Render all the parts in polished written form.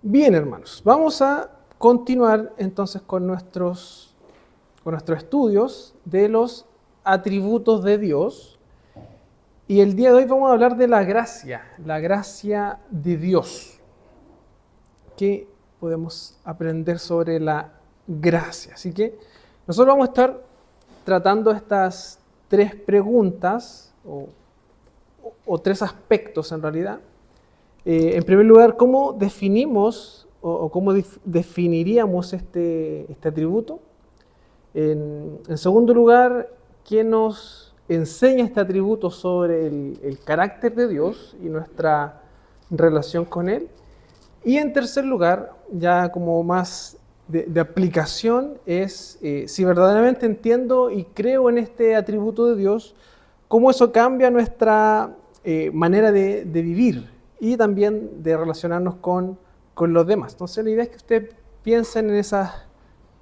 Bien, hermanos, vamos a continuar entonces con nuestros estudios de los atributos de Dios. Y el día de hoy vamos a hablar de la gracia de Dios. ¿Qué podemos aprender sobre la gracia? Así que nosotros vamos a estar tratando estas tres preguntas o tres aspectos en realidad. En primer lugar, ¿cómo definimos o cómo definiríamos este atributo? En segundo lugar, ¿qué nos enseña este atributo sobre el carácter de Dios y nuestra relación con Él? Y en tercer lugar, ya como más de aplicación, es si verdaderamente entiendo y creo en este atributo de Dios, cómo eso cambia nuestra manera de vivir y también de relacionarnos con los demás. Entonces la idea es que ustedes piensen en esos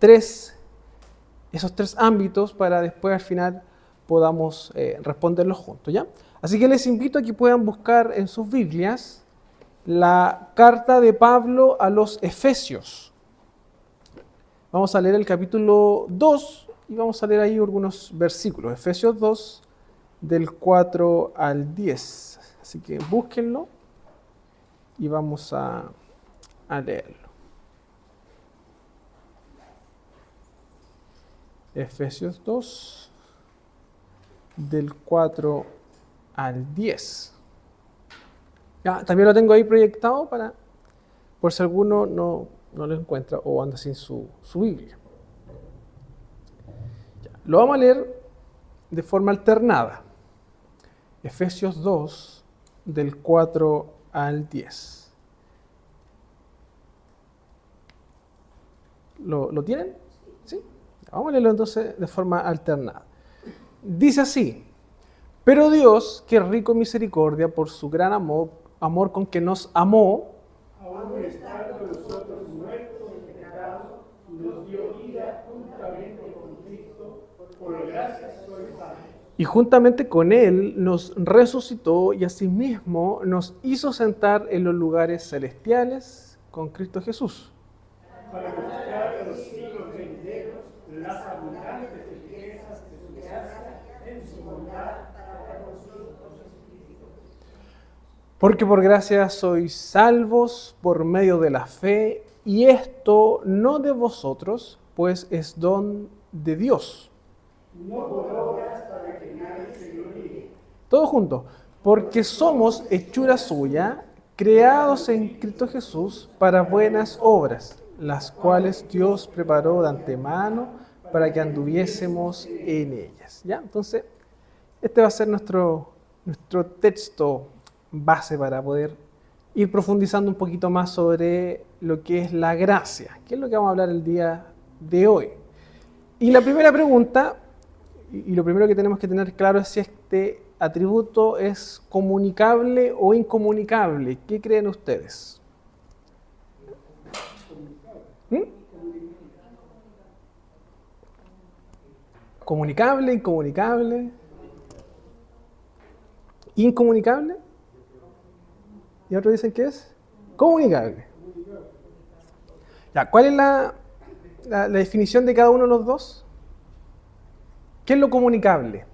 tres ámbitos para después al final podamos responderlos juntos, ¿ya? Así que les invito a que puedan buscar en sus Biblias la carta de Pablo a los Efesios. Vamos a leer el capítulo 2 y vamos a leer ahí algunos versículos. Efesios 2, del 4 al 10. Así que búsquenlo y vamos a leerlo. Efesios 2, del 4 al 10. Ya, también lo tengo ahí proyectado por si alguno no lo encuentra o anda sin su Biblia. Ya, lo vamos a leer de forma alternada. Efesios 2, del 4 al 10. ¿Lo tienen? ¿Sí? Vamos a leerlo entonces de forma alternada. Dice así: pero Dios, que es rico en misericordia, por su gran amor con que nos amó, aún estando nosotros muertos en pecado, nos dio vida juntamente con Cristo, por gracia sois salvos. y juntamente con Él nos resucitó y asimismo nos hizo sentar en los lugares celestiales con Cristo Jesús, Para mostrar a los siglos venideros las abundantes riquezas de su gracia en su bondad para con nosotros Jesucristo. porque por gracia sois salvos por medio de la fe, y esto no de vosotros, pues es don de Dios. No por obras para que nadie se gloríe. Todo junto, porque somos hechura suya, creados en Cristo Jesús para buenas obras, las cuales Dios preparó de antemano para que anduviésemos en ellas. ¿Ya? Entonces, este va a ser nuestro texto base para poder ir profundizando un poquito más sobre lo que es la gracia, que es lo que vamos a hablar el día de hoy. Y la primera pregunta, y lo primero que tenemos que tener claro es si este atributo es comunicable o incomunicable. ¿Qué creen ustedes? ¿Mm? ¿Comunicable, incomunicable? ¿Incomunicable? Y otros dicen que es comunicable. Ya, ¿cuál es la definición de cada uno de los dos? ¿Qué es lo comunicable?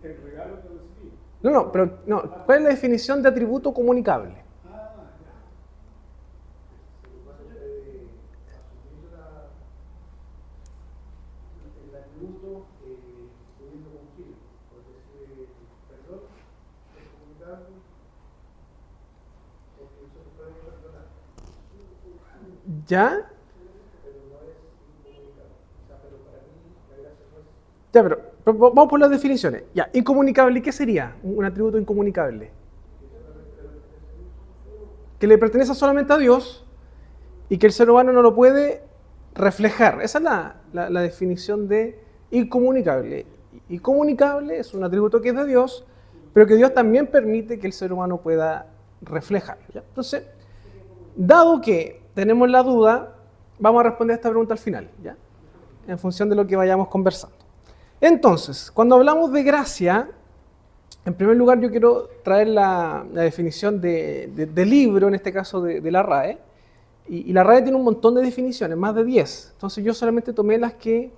El regalo que recibí. No, ¿cuál es la definición de atributo comunicable? El atributo pudiendo cumplir, por decir perdón, es comunicable, porque nosotros podemos perdonar, ¿Ya? pero no es incomunicable. O sea, pero para mí la gracia no es. Ya, pero vamos por las definiciones. Ya, incomunicable, ¿qué sería un atributo incomunicable? Que le pertenece solamente a Dios y que el ser humano no lo puede reflejar. Esa es la definición de incomunicable. Y comunicable es un atributo que es de Dios, pero que Dios también permite que el ser humano pueda reflejarlo. ¿Ya? Entonces, dado que tenemos la duda, vamos a responder esta pregunta al final, ¿ya? En función de lo que vayamos conversando. Entonces, cuando hablamos de gracia, En primer lugar, yo quiero traer la definición de libro, en este caso de la RAE. Y la RAE tiene un montón de definiciones, más de 10. Entonces yo solamente tomé las que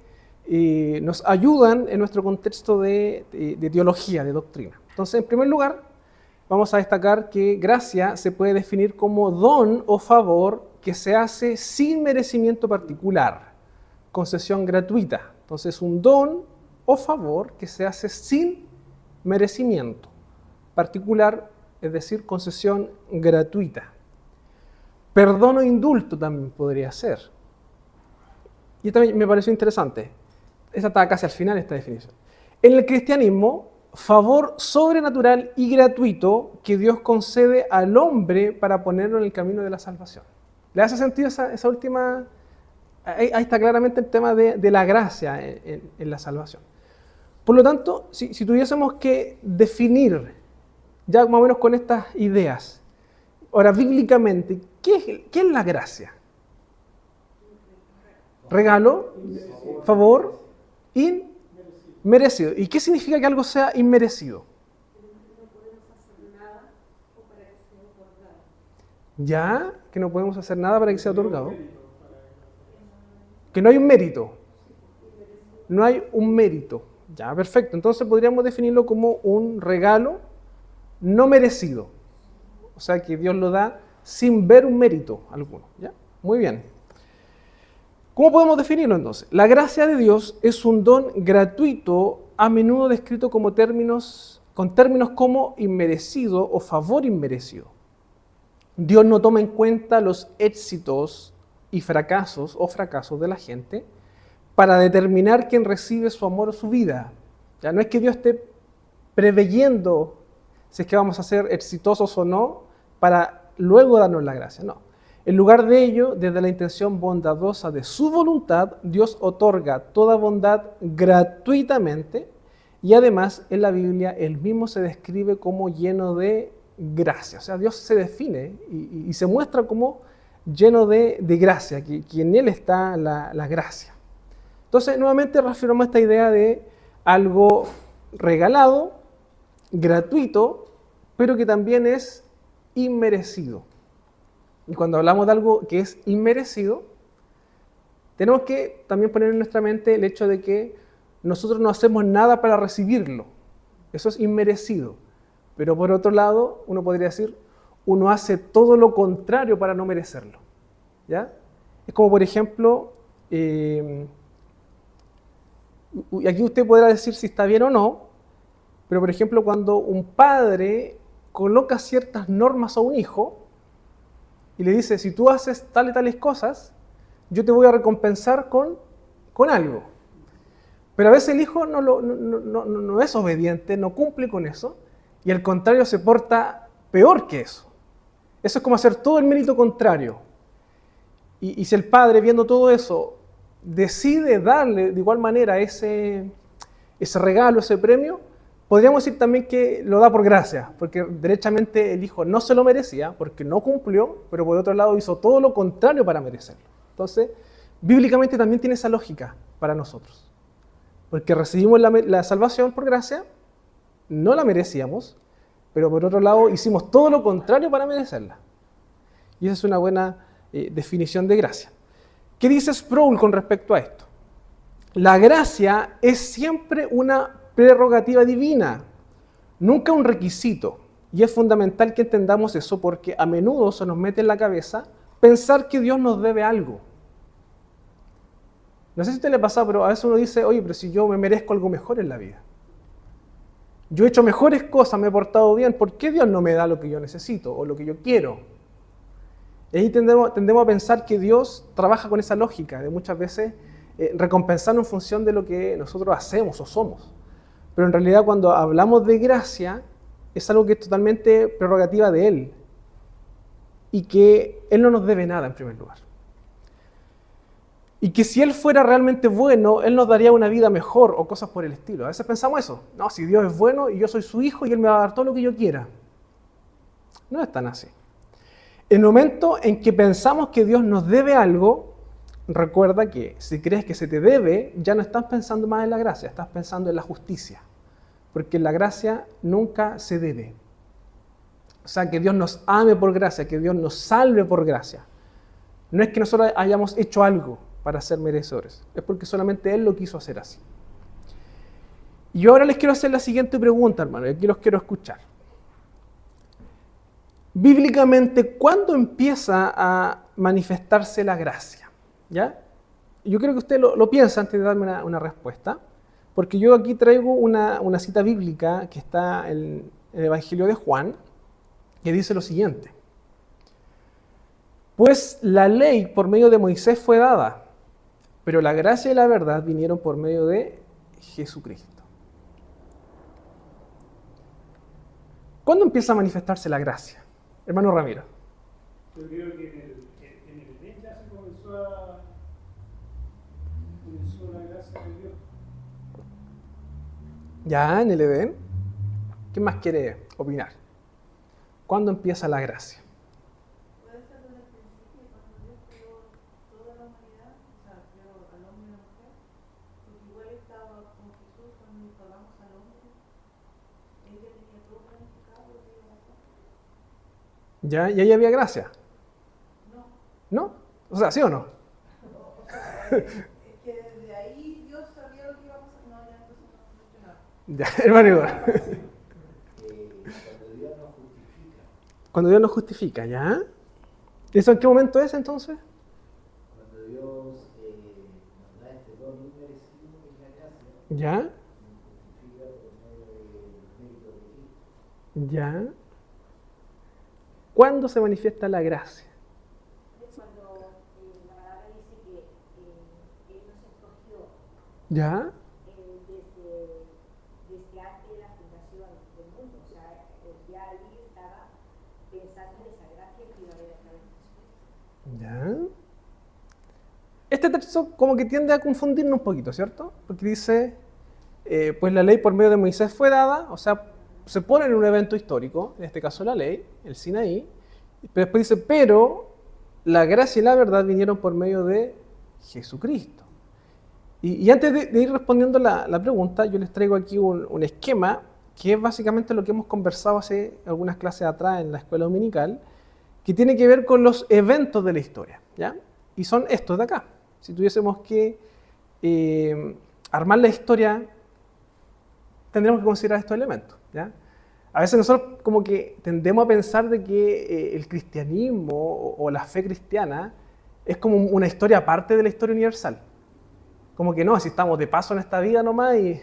nos ayudan en nuestro contexto de teología, de doctrina. Entonces, en primer lugar, vamos a destacar que gracia se puede definir como don o favor que se hace sin merecimiento particular, concesión gratuita. Entonces, un don o favor que se hace sin merecimiento particular, es decir, concesión gratuita. Perdón o indulto también podría ser. Y también me pareció interesante. Esta está casi al final, esta definición. En el cristianismo, favor sobrenatural y gratuito que Dios concede al hombre para ponerlo en el camino de la salvación. ¿Le hace sentido esa última? Ahí está claramente el tema de la gracia en la salvación. Por lo tanto, si tuviésemos que definir, ya más o menos con estas ideas, ahora bíblicamente, ¿qué es la gracia? Regalo, favor, inmerecido. ¿Y qué significa que algo sea inmerecido? Ya, que no podemos hacer nada para que sea otorgado. Que no hay un mérito. No hay un mérito. Ya, perfecto. Entonces podríamos definirlo como un regalo no merecido. O sea, que Dios lo da sin ver un mérito alguno. ¿Ya? Muy bien. ¿Cómo podemos definirlo entonces? La gracia de Dios es un don gratuito, a menudo descrito con términos como inmerecido o favor inmerecido. Dios no toma en cuenta los éxitos y fracasos de la gente para determinar quién recibe su amor o su vida. Ya no es que Dios esté preveyendo si es que vamos a ser exitosos o no para luego darnos la gracia, no. En lugar de ello, desde la intención bondadosa de su voluntad, Dios otorga toda bondad gratuitamente y además en la Biblia Él mismo se describe como lleno de gracia. O sea, Dios se define y se muestra como lleno de gracia, que en Él está la gracia. Entonces, nuevamente reafirmamos esta idea de algo regalado, gratuito, pero que también es inmerecido. Y cuando hablamos de algo que es inmerecido, tenemos que también poner en nuestra mente el hecho de que nosotros no hacemos nada para recibirlo. Eso es inmerecido. Pero por otro lado, uno podría decir, uno hace todo lo contrario para no merecerlo. ¿Ya? Es como, por ejemplo, y aquí usted podrá decir si está bien o no, pero por ejemplo, cuando un padre coloca ciertas normas a un hijo y le dice, si tú haces tales cosas, yo te voy a recompensar con algo. Pero a veces el hijo no es obediente, no cumple con eso, y al contrario se porta peor que eso. Eso es como hacer todo el mérito contrario. Y si el padre, viendo todo eso, decide darle de igual manera ese regalo, ese premio, podríamos decir también que lo da por gracia, porque derechamente el hijo no se lo merecía, porque no cumplió, pero por otro lado hizo todo lo contrario para merecerlo. Entonces, bíblicamente también tiene esa lógica para nosotros. Porque recibimos la salvación por gracia, no la merecíamos, pero por otro lado hicimos todo lo contrario para merecerla. Y esa es una buena definición de gracia. ¿Qué dice Sproul con respecto a esto? La gracia es siempre una prerrogativa divina, nunca un requisito. Y es fundamental que entendamos eso porque a menudo se nos mete en la cabeza pensar que Dios nos debe algo. No sé si a usted le pasa, pero a veces uno dice, oye, pero si yo me merezco algo mejor en la vida. Yo he hecho mejores cosas, me he portado bien, ¿por qué Dios no me da lo que yo necesito o lo que yo quiero? Y ahí tendemos a pensar que Dios trabaja con esa lógica de muchas veces recompensarnos en función de lo que nosotros hacemos o somos. Pero en realidad cuando hablamos de gracia, es algo que es totalmente prerrogativa de Él. Y que Él no nos debe nada en primer lugar. Y que si Él fuera realmente bueno, Él nos daría una vida mejor o cosas por el estilo. A veces pensamos eso. No, si Dios es bueno y yo soy su hijo y Él me va a dar todo lo que yo quiera. No es tan así. El momento en que pensamos que Dios nos debe algo, recuerda que si crees que se te debe, ya no estás pensando más en la gracia, estás pensando en la justicia. porque la gracia nunca se debe. O sea, que Dios nos ame por gracia, que Dios nos salve por gracia. No es que nosotros hayamos hecho algo para ser merecedores, es porque solamente Él lo quiso hacer así. Y yo ahora les quiero hacer la siguiente pregunta, hermano, y aquí los quiero escuchar. Bíblicamente, ¿cuándo empieza a manifestarse la gracia? ¿Ya? Yo creo que usted lo piensa antes de darme una respuesta, porque yo aquí traigo una cita bíblica que está en el Evangelio de Juan, que dice lo siguiente. Pues la ley por medio de Moisés fue dada, pero la gracia y la verdad vinieron por medio de Jesucristo. ¿Cuándo empieza a manifestarse la gracia? Hermano Ramiro. Yo creo que en el Edén ya se comenzó la gracia de Dios. Ya en el Edén. ¿Qué más quiere opinar? ¿Cuándo empieza la gracia? Puede ser desde el principio, cuando Dios creó toda la humanidad, o sea, creó al hombre y a la mujer, porque igual estaba con Jesús cuando pagamos al hombre, él ya tenía todo planificado lo que iba a hacer. ¿Ya? ¿Y ahí había gracia? No, ¿No? O sea, ¿sí o no? o sea, es que desde ahí Dios sabía lo que iba a pasar. No, ya entonces no funcionaba. Ya, hermano Igor. Cuando Dios nos justifica, Cuando Dios nos justifica, ¿ya? ¿Eso en qué momento es entonces? cuando Dios nos da este don inmerecido que es la gracia, ¿Ya? nos justifica por medio del mérito de Cristo. ¿Ya? ¿Cuándo se manifiesta la gracia? Es cuando la palabra dice que Él nos escogió ¿Ya? desde antes de la fundación del mundo. O sea, ya ahí estaba pensando en esa gracia que iba a haber a través de Jesucristo. ¿Ya? Este texto como que tiende a confundirnos un poquito, ¿cierto? Porque dice, pues la ley por medio de Moisés fue dada, o sea, se pone en un evento histórico, en este caso la ley, el Sinaí, pero después dice, pero la gracia y la verdad vinieron por medio de Jesucristo. Y antes de ir respondiendo la pregunta, yo les traigo aquí un esquema que es básicamente lo que hemos conversado hace algunas clases atrás en la escuela dominical, que tiene que ver con los eventos de la historia, ¿ya? Y son estos de acá. Si tuviésemos que armar la historia, tendremos que considerar estos elementos, ¿ya? A veces nosotros como que tendemos a pensar de que el cristianismo o la fe cristiana es como una historia aparte de la historia universal. Como que no, si estamos de paso en esta vida nomás y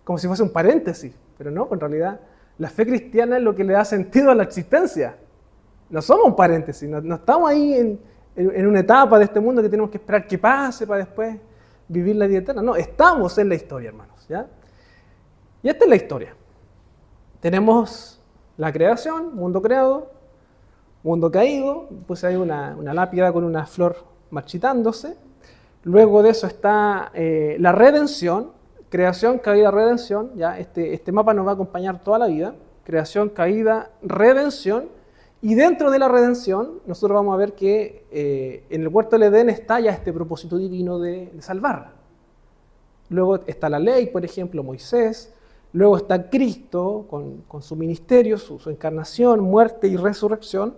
como si fuese un paréntesis. Pero no, en realidad la fe cristiana es lo que le da sentido a la existencia. No somos un paréntesis, no estamos ahí en una etapa de este mundo que tenemos que esperar que pase para después vivir la vida eterna. No, estamos en la historia, hermanos, ¿ya? Y esta es la historia. Tenemos la creación, mundo creado, mundo caído, puse ahí una lápida con una flor marchitándose. Luego de eso está la redención, creación, caída, redención. ¿Ya? Este mapa nos va a acompañar toda la vida. Creación, caída, redención. Y dentro de la redención, nosotros vamos a ver que en el huerto del Edén está ya este propósito divino de salvar. Luego está la ley, por ejemplo, Moisés. Luego está Cristo con su ministerio, su encarnación, muerte y resurrección.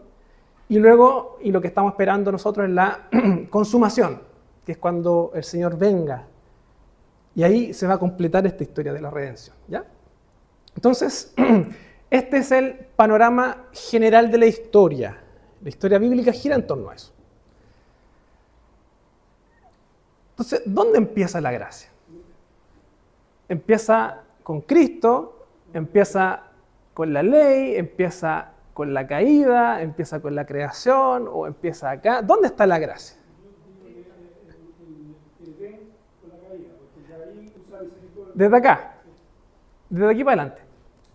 Y luego, y lo que estamos esperando nosotros es la consumación, que es cuando el Señor venga. Y ahí se va a completar esta historia de la redención, ¿ya? Entonces, este es el panorama general de la historia. La historia bíblica gira en torno a eso. Entonces, ¿dónde empieza la gracia? Empieza con Cristo, empieza con la ley, empieza con la caída, empieza con la creación o empieza acá. ¿Dónde está la gracia? Desde acá, desde aquí para adelante.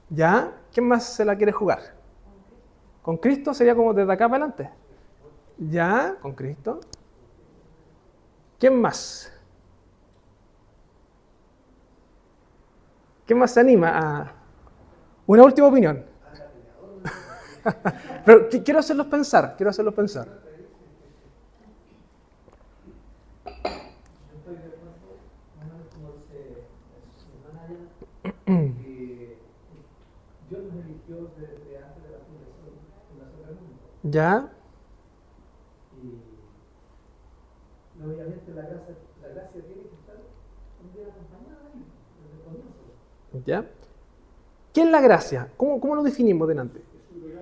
¿Ya? ¿Quién más se la quiere jugar? ¿Con Cristo sería como desde acá para adelante? ¿Ya? ¿Con Cristo? ¿Quién más? ¿Quién más se anima a una última opinión? Pero quiero hacerlos pensar, Yo estoy de acuerdo, más o menos como dice su hermana Diana, que ¿Ya? Y obviamente la gracia tiene que estar también acompañada ahí, desde el comienzo. ¿Ya? ¿Qué es la gracia? ¿Cómo lo definimos delante?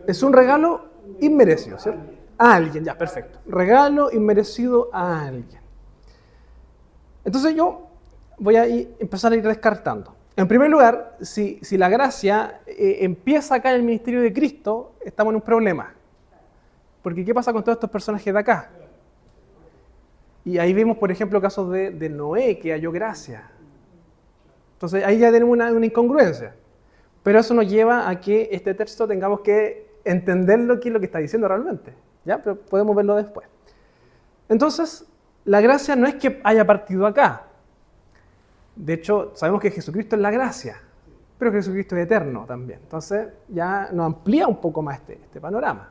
Es un regalo inmerecido, ¿cierto? A alguien, ya, perfecto. Regalo inmerecido a alguien. Entonces yo voy a empezar a ir descartando. En primer lugar, si la gracia empieza acá en el ministerio de Cristo, estamos en un problema. Porque ¿qué pasa con todos estos personajes de acá? Y ahí vemos, por ejemplo, casos de Noé, que halló gracia. Entonces ahí ya tenemos una incongruencia. Pero eso nos lleva a que este texto tengamos que entender lo que está diciendo realmente. ¿Ya? Pero podemos verlo después. Entonces, la gracia no es que haya partido acá. De hecho, sabemos que Jesucristo es la gracia, pero Jesucristo es eterno también. Entonces, ya nos amplía un poco más este panorama.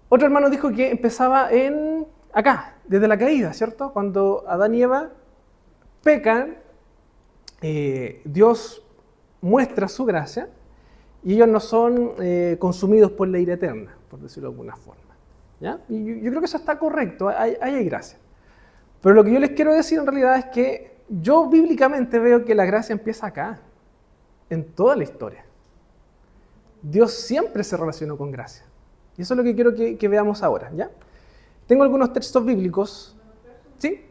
Otro hermano dijo que empezaba acá, desde la caída, ¿cierto? Cuando Adán y Eva pecan, Dios muestra su gracia y ellos no son consumidos por la ira eterna, por decirlo de alguna forma. ¿Ya? Y yo creo que eso está correcto, ahí hay gracia. Pero lo que yo les quiero decir en realidad es que yo bíblicamente veo que la gracia empieza acá, en toda la historia. Dios siempre se relacionó con gracia. Y eso es lo que quiero que veamos ahora, ¿ya? Tengo algunos textos bíblicos. ¿Sí?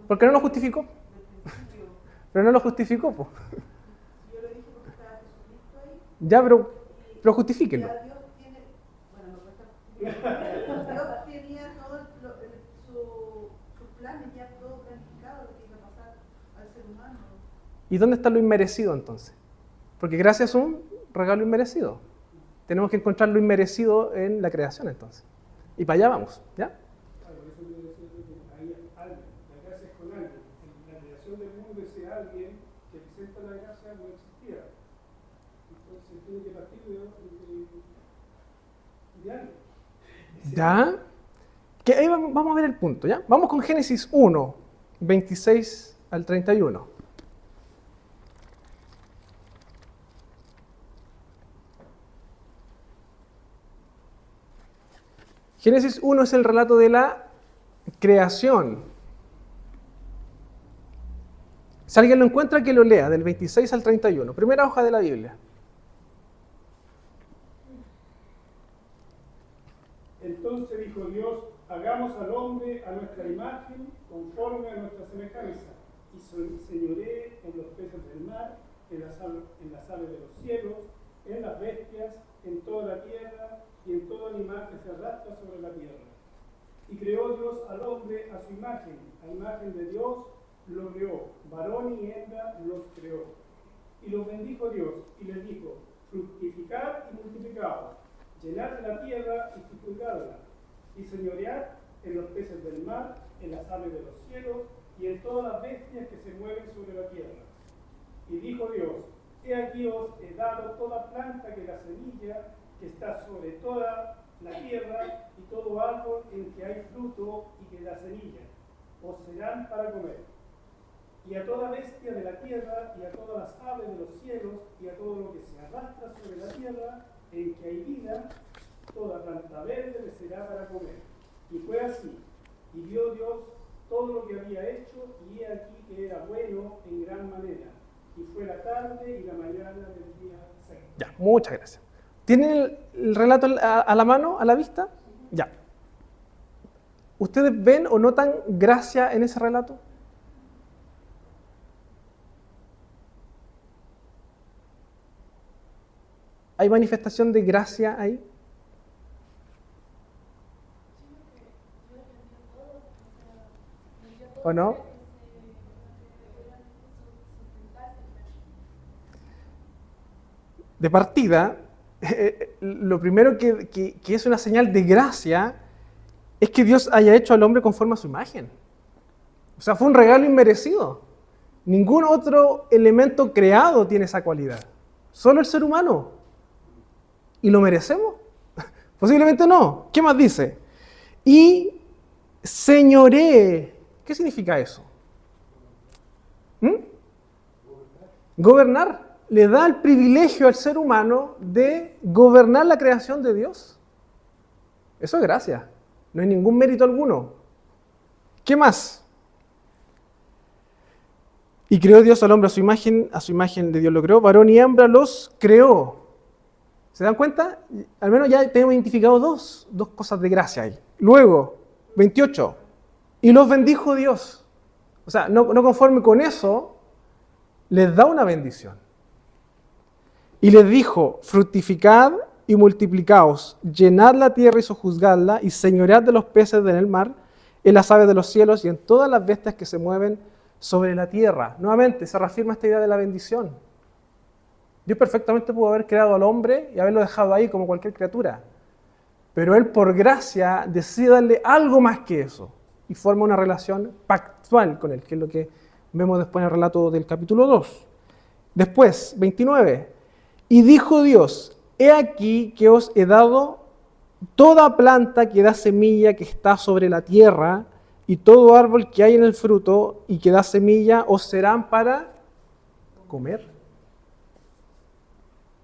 Porque no lo justificó. Pero no lo justificó, po. Yo le dije porque estaba Jesucristo ahí. Ya, pero justifíquenlo. Ya Dios tiene, bueno, no cuesta. Dios tenía todo sus planes ya todo planificado lo que iba a pasar al ser humano. ¿Y dónde está lo inmerecido entonces? Porque gracia es un regalo inmerecido. Tenemos que encontrar lo inmerecido en la creación entonces. Y para allá vamos, ¿ya? Claro, eso quiere decir que hay alguien, la gracia es con alguien. En la creación del mundo ese alguien que presenta la gracia no existía. Entonces tiene que partir de alguien. ¿Ya? Que ahí vamos a ver el punto, ¿ya? Vamos con Génesis 1, 26 al 31. Génesis 1 es el relato de la creación. Si alguien lo encuentra, que lo lea, del 26 al 31. Primera hoja de la Biblia. Entonces dijo Dios, hagamos al hombre a nuestra imagen, conforme a nuestra semejanza, y señoree en los peces del mar, en las aves de los cielos, en las bestias, en toda la tierra, y en todo animal que se arrastra sobre la tierra. Y creó Dios al hombre a su imagen, a imagen de Dios lo creó, varón y hembra los creó. Y los bendijo Dios, y les dijo, fructificad y multiplicaos, llenad la tierra y sujuzgadla, y señoread en los peces del mar, en las aves de los cielos, y en todas las bestias que se mueven sobre la tierra. Y dijo Dios, he aquí os he dado toda planta que la semilla que está sobre toda la tierra, y todo árbol en que hay fruto y que da semilla, os serán para comer. Y a toda bestia de la tierra, y a todas las aves de los cielos, y a todo lo que se arrastra sobre la tierra, en que hay vida, toda planta verde le será para comer. Y fue así. Y vio Dios todo lo que había hecho, y he aquí que era bueno en gran manera. Y fue la tarde y la mañana del día sexto. Ya, muchas gracias. ¿Tienen el relato a la mano, a la vista? Ya. ¿Ustedes ven o notan gracia en ese relato? ¿Hay manifestación de gracia ahí? ¿O no? De partida, lo primero que es una señal de gracia es que Dios haya hecho al hombre conforme a su imagen. O sea, fue un regalo inmerecido. Ningún otro elemento creado tiene esa cualidad. Solo el ser humano. ¿Y lo merecemos? Posiblemente no. ¿Qué más dice? Y señoree. ¿Qué significa eso? ¿Gobernar. le da el privilegio al ser humano de gobernar la creación de Dios. Eso es gracia. No hay ningún mérito alguno. ¿Qué más? Y creó Dios al hombre a su imagen de Dios lo creó, varón y hembra los creó. ¿Se dan cuenta? Al menos ya tenemos identificado dos cosas de gracia ahí. Luego, 28. Y los bendijo Dios. O sea, no conforme con eso, les da una bendición. Y les dijo, fructificad y multiplicaos, llenad la tierra y sojuzgadla, y señoread de los peces en el mar, en las aves de los cielos y en todas las bestias que se mueven sobre la tierra. Nuevamente, se reafirma esta idea de la bendición. Dios perfectamente pudo haber creado al hombre y haberlo dejado ahí como cualquier criatura. Pero Él, por gracia, decide darle algo más que eso y forma una relación pactual con Él, que es lo que vemos después en el relato del capítulo 2. Después, 29. Y dijo Dios, he aquí que os he dado toda planta que da semilla que está sobre la tierra, y todo árbol que hay en el fruto y que da semilla, os serán para comer.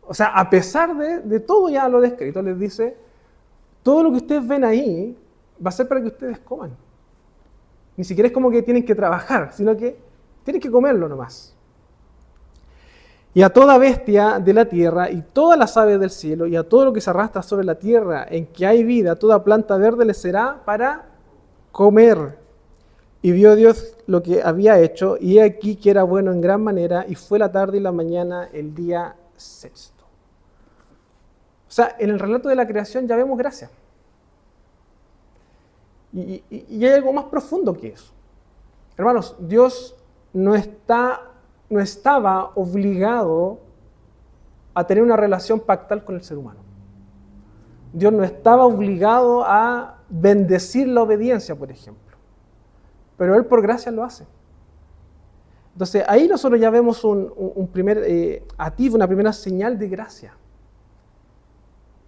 O sea, a pesar de todo ya lo descrito, les dice, todo lo que ustedes ven ahí va a ser para que ustedes coman. Ni siquiera es como que tienen que trabajar, sino que tienen que comerlo nomás. Y a toda bestia de la tierra y todas las aves del cielo y a todo lo que se arrastra sobre la tierra en que hay vida, toda planta verde les será para comer. Y vio Dios lo que había hecho, y he aquí que era bueno en gran manera, y fue la tarde y la mañana el día sexto. O sea, en el relato de la creación ya vemos gracia. Y hay algo más profundo que eso. Hermanos, Dios no estaba obligado a tener una relación pactal con el ser humano. Dios no estaba obligado a bendecir la obediencia, por ejemplo. Pero Él por gracia lo hace. Entonces ahí nosotros ya vemos un primer atisbo, una primera señal de gracia.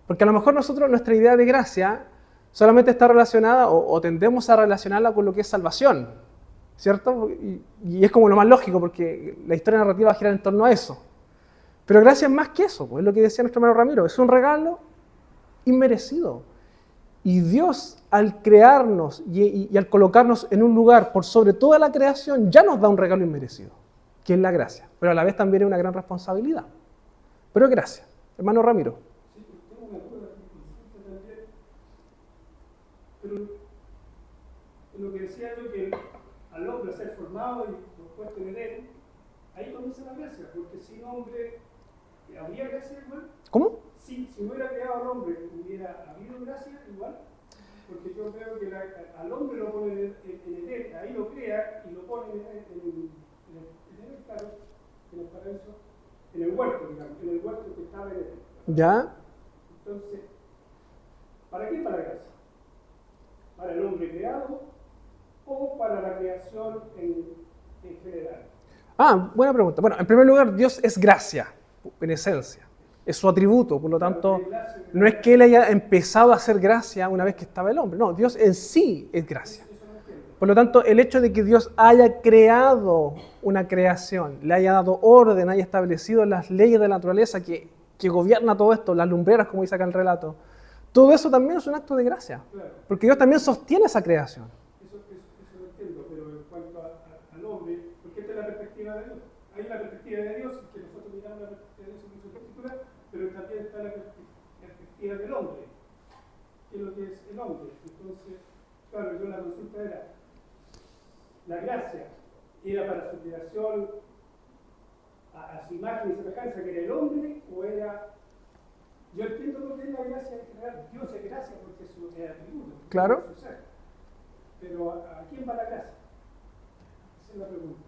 Porque a lo mejor nosotros, nuestra idea de gracia solamente está relacionada o tendemos a relacionarla con lo que es salvación, ¿cierto? Y es como lo más lógico porque la historia narrativa gira en torno a eso. Pero gracia es más que eso, pues, es lo que decía nuestro hermano Ramiro, es un regalo inmerecido. Y Dios, al crearnos y al colocarnos en un lugar por sobre toda la creación, ya nos da un regalo inmerecido, que es la gracia. Pero a la vez también es una gran responsabilidad. Pero es gracia. Hermano Ramiro. Sí, tengo una duda que también. Pero en lo que decía yo, que al hombre ser formado y puesto en él, ahí comienza la gracia, porque sin hombre, ¿habría gracia igual? ¿Cómo? Si no hubiera creado al hombre, ¿hubiera habido gracia igual? Porque yo creo que al hombre lo pone en Edén, ahí lo crea y lo pone en el claro, en el paraíso, en el huerto, digamos, en el huerto que estaba en Edén. ¿Ya? Entonces, ¿para qué? Para la gracia. ¿Para el hombre creado o para la creación en general? Ah, buena pregunta. Bueno, en primer lugar, Dios es gracia, en esencia. Es su atributo, por lo tanto, no es que Él haya empezado a hacer gracia una vez que estaba el hombre. No, Dios en sí es gracia. Por lo tanto, el hecho de que Dios haya creado una creación, le haya dado orden, haya establecido las leyes de la naturaleza que gobierna todo esto, las lumbreras, como dice acá el relato, todo eso también es un acto de gracia. Porque Dios también sostiene esa creación. Eso lo entiendo, pero en cuanto al hombre, porque esta es la perspectiva de Dios. Hay una perspectiva de Dios, que nosotros miramos la perspectiva de Dios en su escritura, pero también está la perspectiva del hombre. ¿Qué es lo que es el hombre? Entonces, claro, yo la consulta era, ¿la gracia era para su creación a su imagen y semejanza, que era el hombre, o era... Yo entiendo lo que es la gracia en general. Dios es gracia porque es su atributo. Claro. Es su ser. Pero ¿a quién va la gracia? Esa es la pregunta.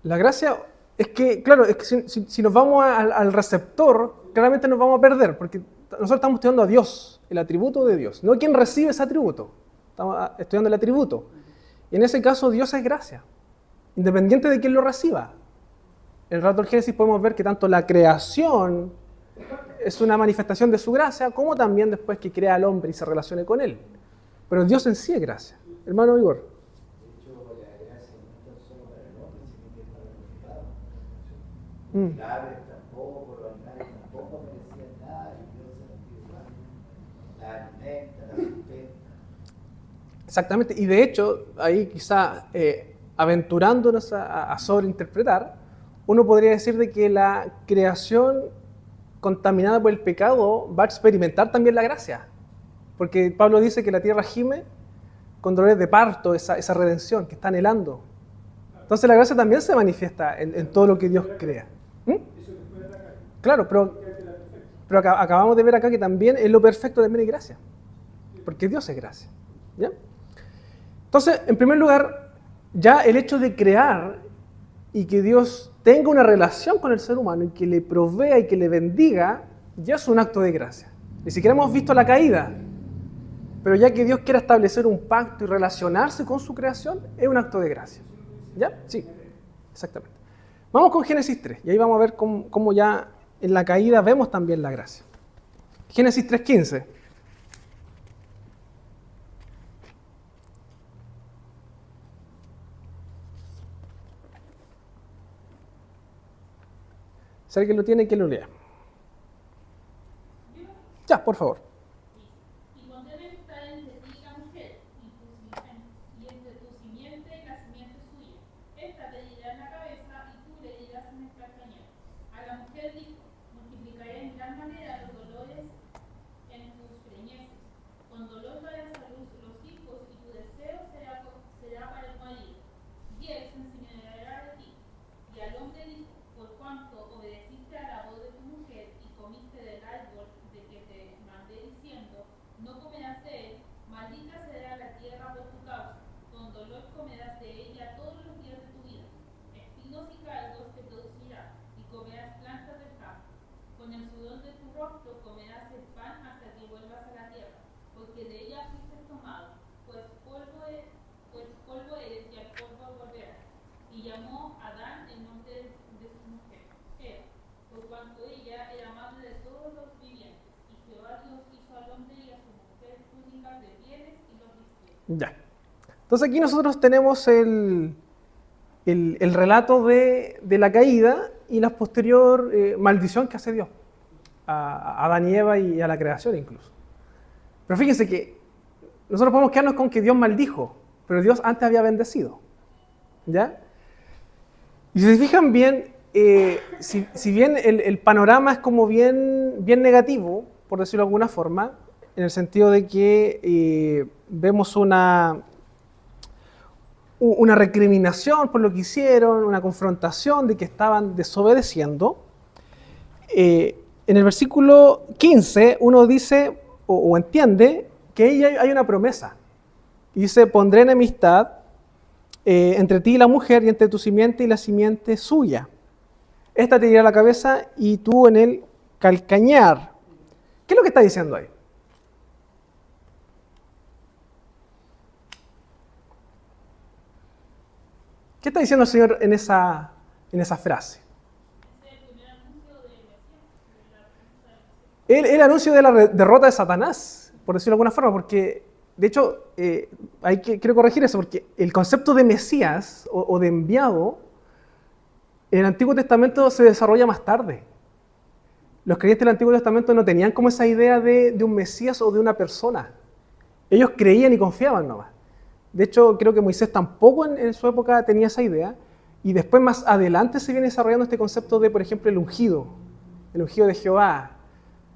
La gracia es que, claro, es que si nos vamos al receptor, claramente nos vamos a perder, porque nosotros estamos estudiando a Dios, el atributo de Dios, no quien recibe ese atributo. Estamos estudiando el atributo. Y en ese caso Dios es gracia, independiente de quién lo reciba. En el relato del Génesis podemos ver que tanto la creación es una manifestación de su gracia, como también después que crea al hombre y se relacione con él. Pero Dios en sí es gracia. Hermano Igor. De hecho, la gracia no es tan solo para el hombre, sino que es para los pecados. tampoco, los animales tampoco merecían nada y Dios se los dio igual. La alimenta, la sustenta. Exactamente, y de hecho, ahí quizá aventurándonos a sobreinterpretar, uno podría decir de que la creación contaminada por el pecado va a experimentar también la gracia. Porque Pablo dice que la tierra gime con dolores de parto, esa redención que está anhelando. Entonces la gracia también se manifiesta en todo lo que Dios crea. ¿Mm? Claro, pero acabamos de ver acá que también en lo perfecto también hay gracia. Porque Dios es gracia. ¿Ya? Entonces, en primer lugar, ya el hecho de crear y que Dios tenga una relación con el ser humano y que le provea y que le bendiga, ya es un acto de gracia. Ni siquiera hemos visto la caída, pero ya que Dios quiera establecer un pacto y relacionarse con su creación, es un acto de gracia. ¿Ya? Sí, exactamente. Vamos con Génesis 3, y ahí vamos a ver cómo ya en la caída vemos también la gracia. Génesis 3:15. Si alguien lo tiene, que lo lea. Ya, por favor. Y pondré enemistad entre ti y la mujer, y entre tu simiente y la simiente suya. Esta te herirá en la cabeza, y tú le herirás en el calcañar. A la mujer dijo: multiplicaré en gran manera los dolores en tus preñeces. Con dolor darás a luz los hijos, y tu deseo será para el marido, y él se enseñoreará de ti. Y al hombre dijo: por cuanto obedeciste a la voz de tu mujer y comiste del árbol de que te mandé diciendo: no comerás de él, maldita será la tierra por tu causa, con dolor comerás de ella todos los días de tu vida. Espinos y cardos te producirá, y comerás plantas del campo. Con el sudor de tu rostro comerás el pan hasta que vuelvas a la tierra, porque de ella fuiste tomado, pues polvo eres y al polvo volverás. Y llamó a Adán el nombre de su mujer, Eva, por cuanto ella era madre de todos los vivientes. Y Jehová Dios hizo al hombre y a su mujer túnicas de pieles y los vistió. Ya. Entonces aquí nosotros tenemos el relato de la caída y la posterior maldición que hace Dios a Adán y Eva y a la creación incluso. Pero fíjense que nosotros podemos quedarnos con que Dios maldijo, pero Dios antes había bendecido. ¿Ya? Y si se fijan bien, si bien el panorama es como bien negativo, por decirlo de alguna forma, en el sentido de que vemos una recriminación por lo que hicieron, una confrontación de que estaban desobedeciendo, en el versículo 15 uno dice o entiende que ahí hay una promesa. Y dice: pondré enemistad entre ti y la mujer, y entre tu simiente y la simiente suya. Esta te herirá la cabeza y tú en el calcañar. ¿Qué es lo que está diciendo ahí? ¿Qué está diciendo el Señor en esa frase? El anuncio de la derrota de Satanás, por decirlo de alguna forma, porque de hecho quiero corregir eso, porque el concepto de Mesías o de enviado en el Antiguo Testamento se desarrolla más tarde. Los creyentes del Antiguo Testamento no tenían como esa idea de un Mesías o de una persona. Ellos creían y confiaban nomás. De hecho, creo que Moisés tampoco en su época tenía esa idea, y después más adelante se viene desarrollando este concepto de, por ejemplo, el ungido de Jehová.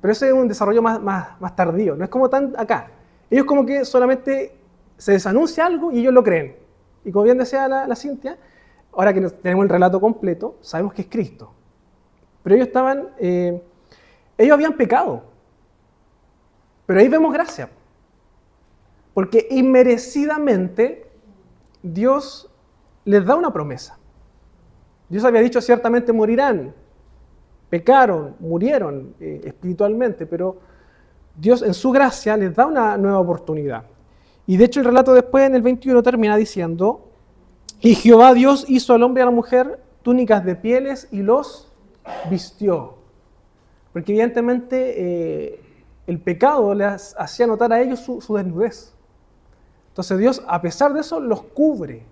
Pero ese es un desarrollo más tardío, no es como tan acá. Ellos como que solamente se les anuncia algo y ellos lo creen. Y como bien decía la Cintia, ahora que tenemos el relato completo, sabemos que es Cristo. Pero ellos ellos habían pecado. Pero ahí vemos gracia. Porque inmerecidamente Dios les da una promesa. Dios había dicho: ciertamente morirán. Pecaron, murieron espiritualmente, pero Dios en su gracia les da una nueva oportunidad. Y de hecho el relato después en el 21 termina diciendo: y Jehová Dios hizo al hombre y a la mujer túnicas de pieles y los vistió. Porque evidentemente el pecado les hacía notar a ellos su desnudez. Entonces Dios, a pesar de eso, los cubre.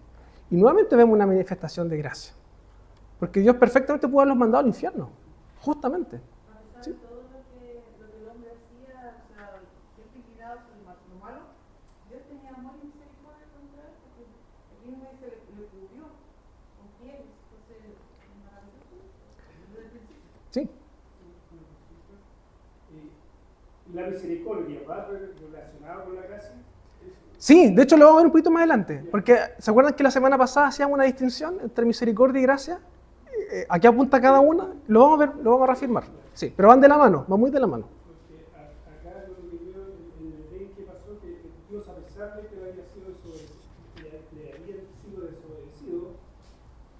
Y nuevamente vemos una manifestación de gracia. Porque Dios perfectamente pudo haberlos mandado al infierno. Justamente. A pesar Sí. de todo lo que el hombre hacía, o sea, siempre cuidado sobre lo malo, Dios tenía amor y misericordia contra él, porque aquí mismo dice, le cubrió con pieles, entonces es maravilloso desde el principio. Sí. La misericordia va relacionada con la gracia. Sí, de hecho lo vamos a ver un poquito más adelante, porque ¿se acuerdan que la semana pasada hacíamos una distinción entre misericordia y gracia? ¿A qué apunta cada una? Lo vamos a ver, lo vamos a reafirmar. Sí, pero van de la mano, van muy de la mano. Porque acá lo que veo en el Edén que pasó, que Dios, a pesar de que le había sido desobedecido,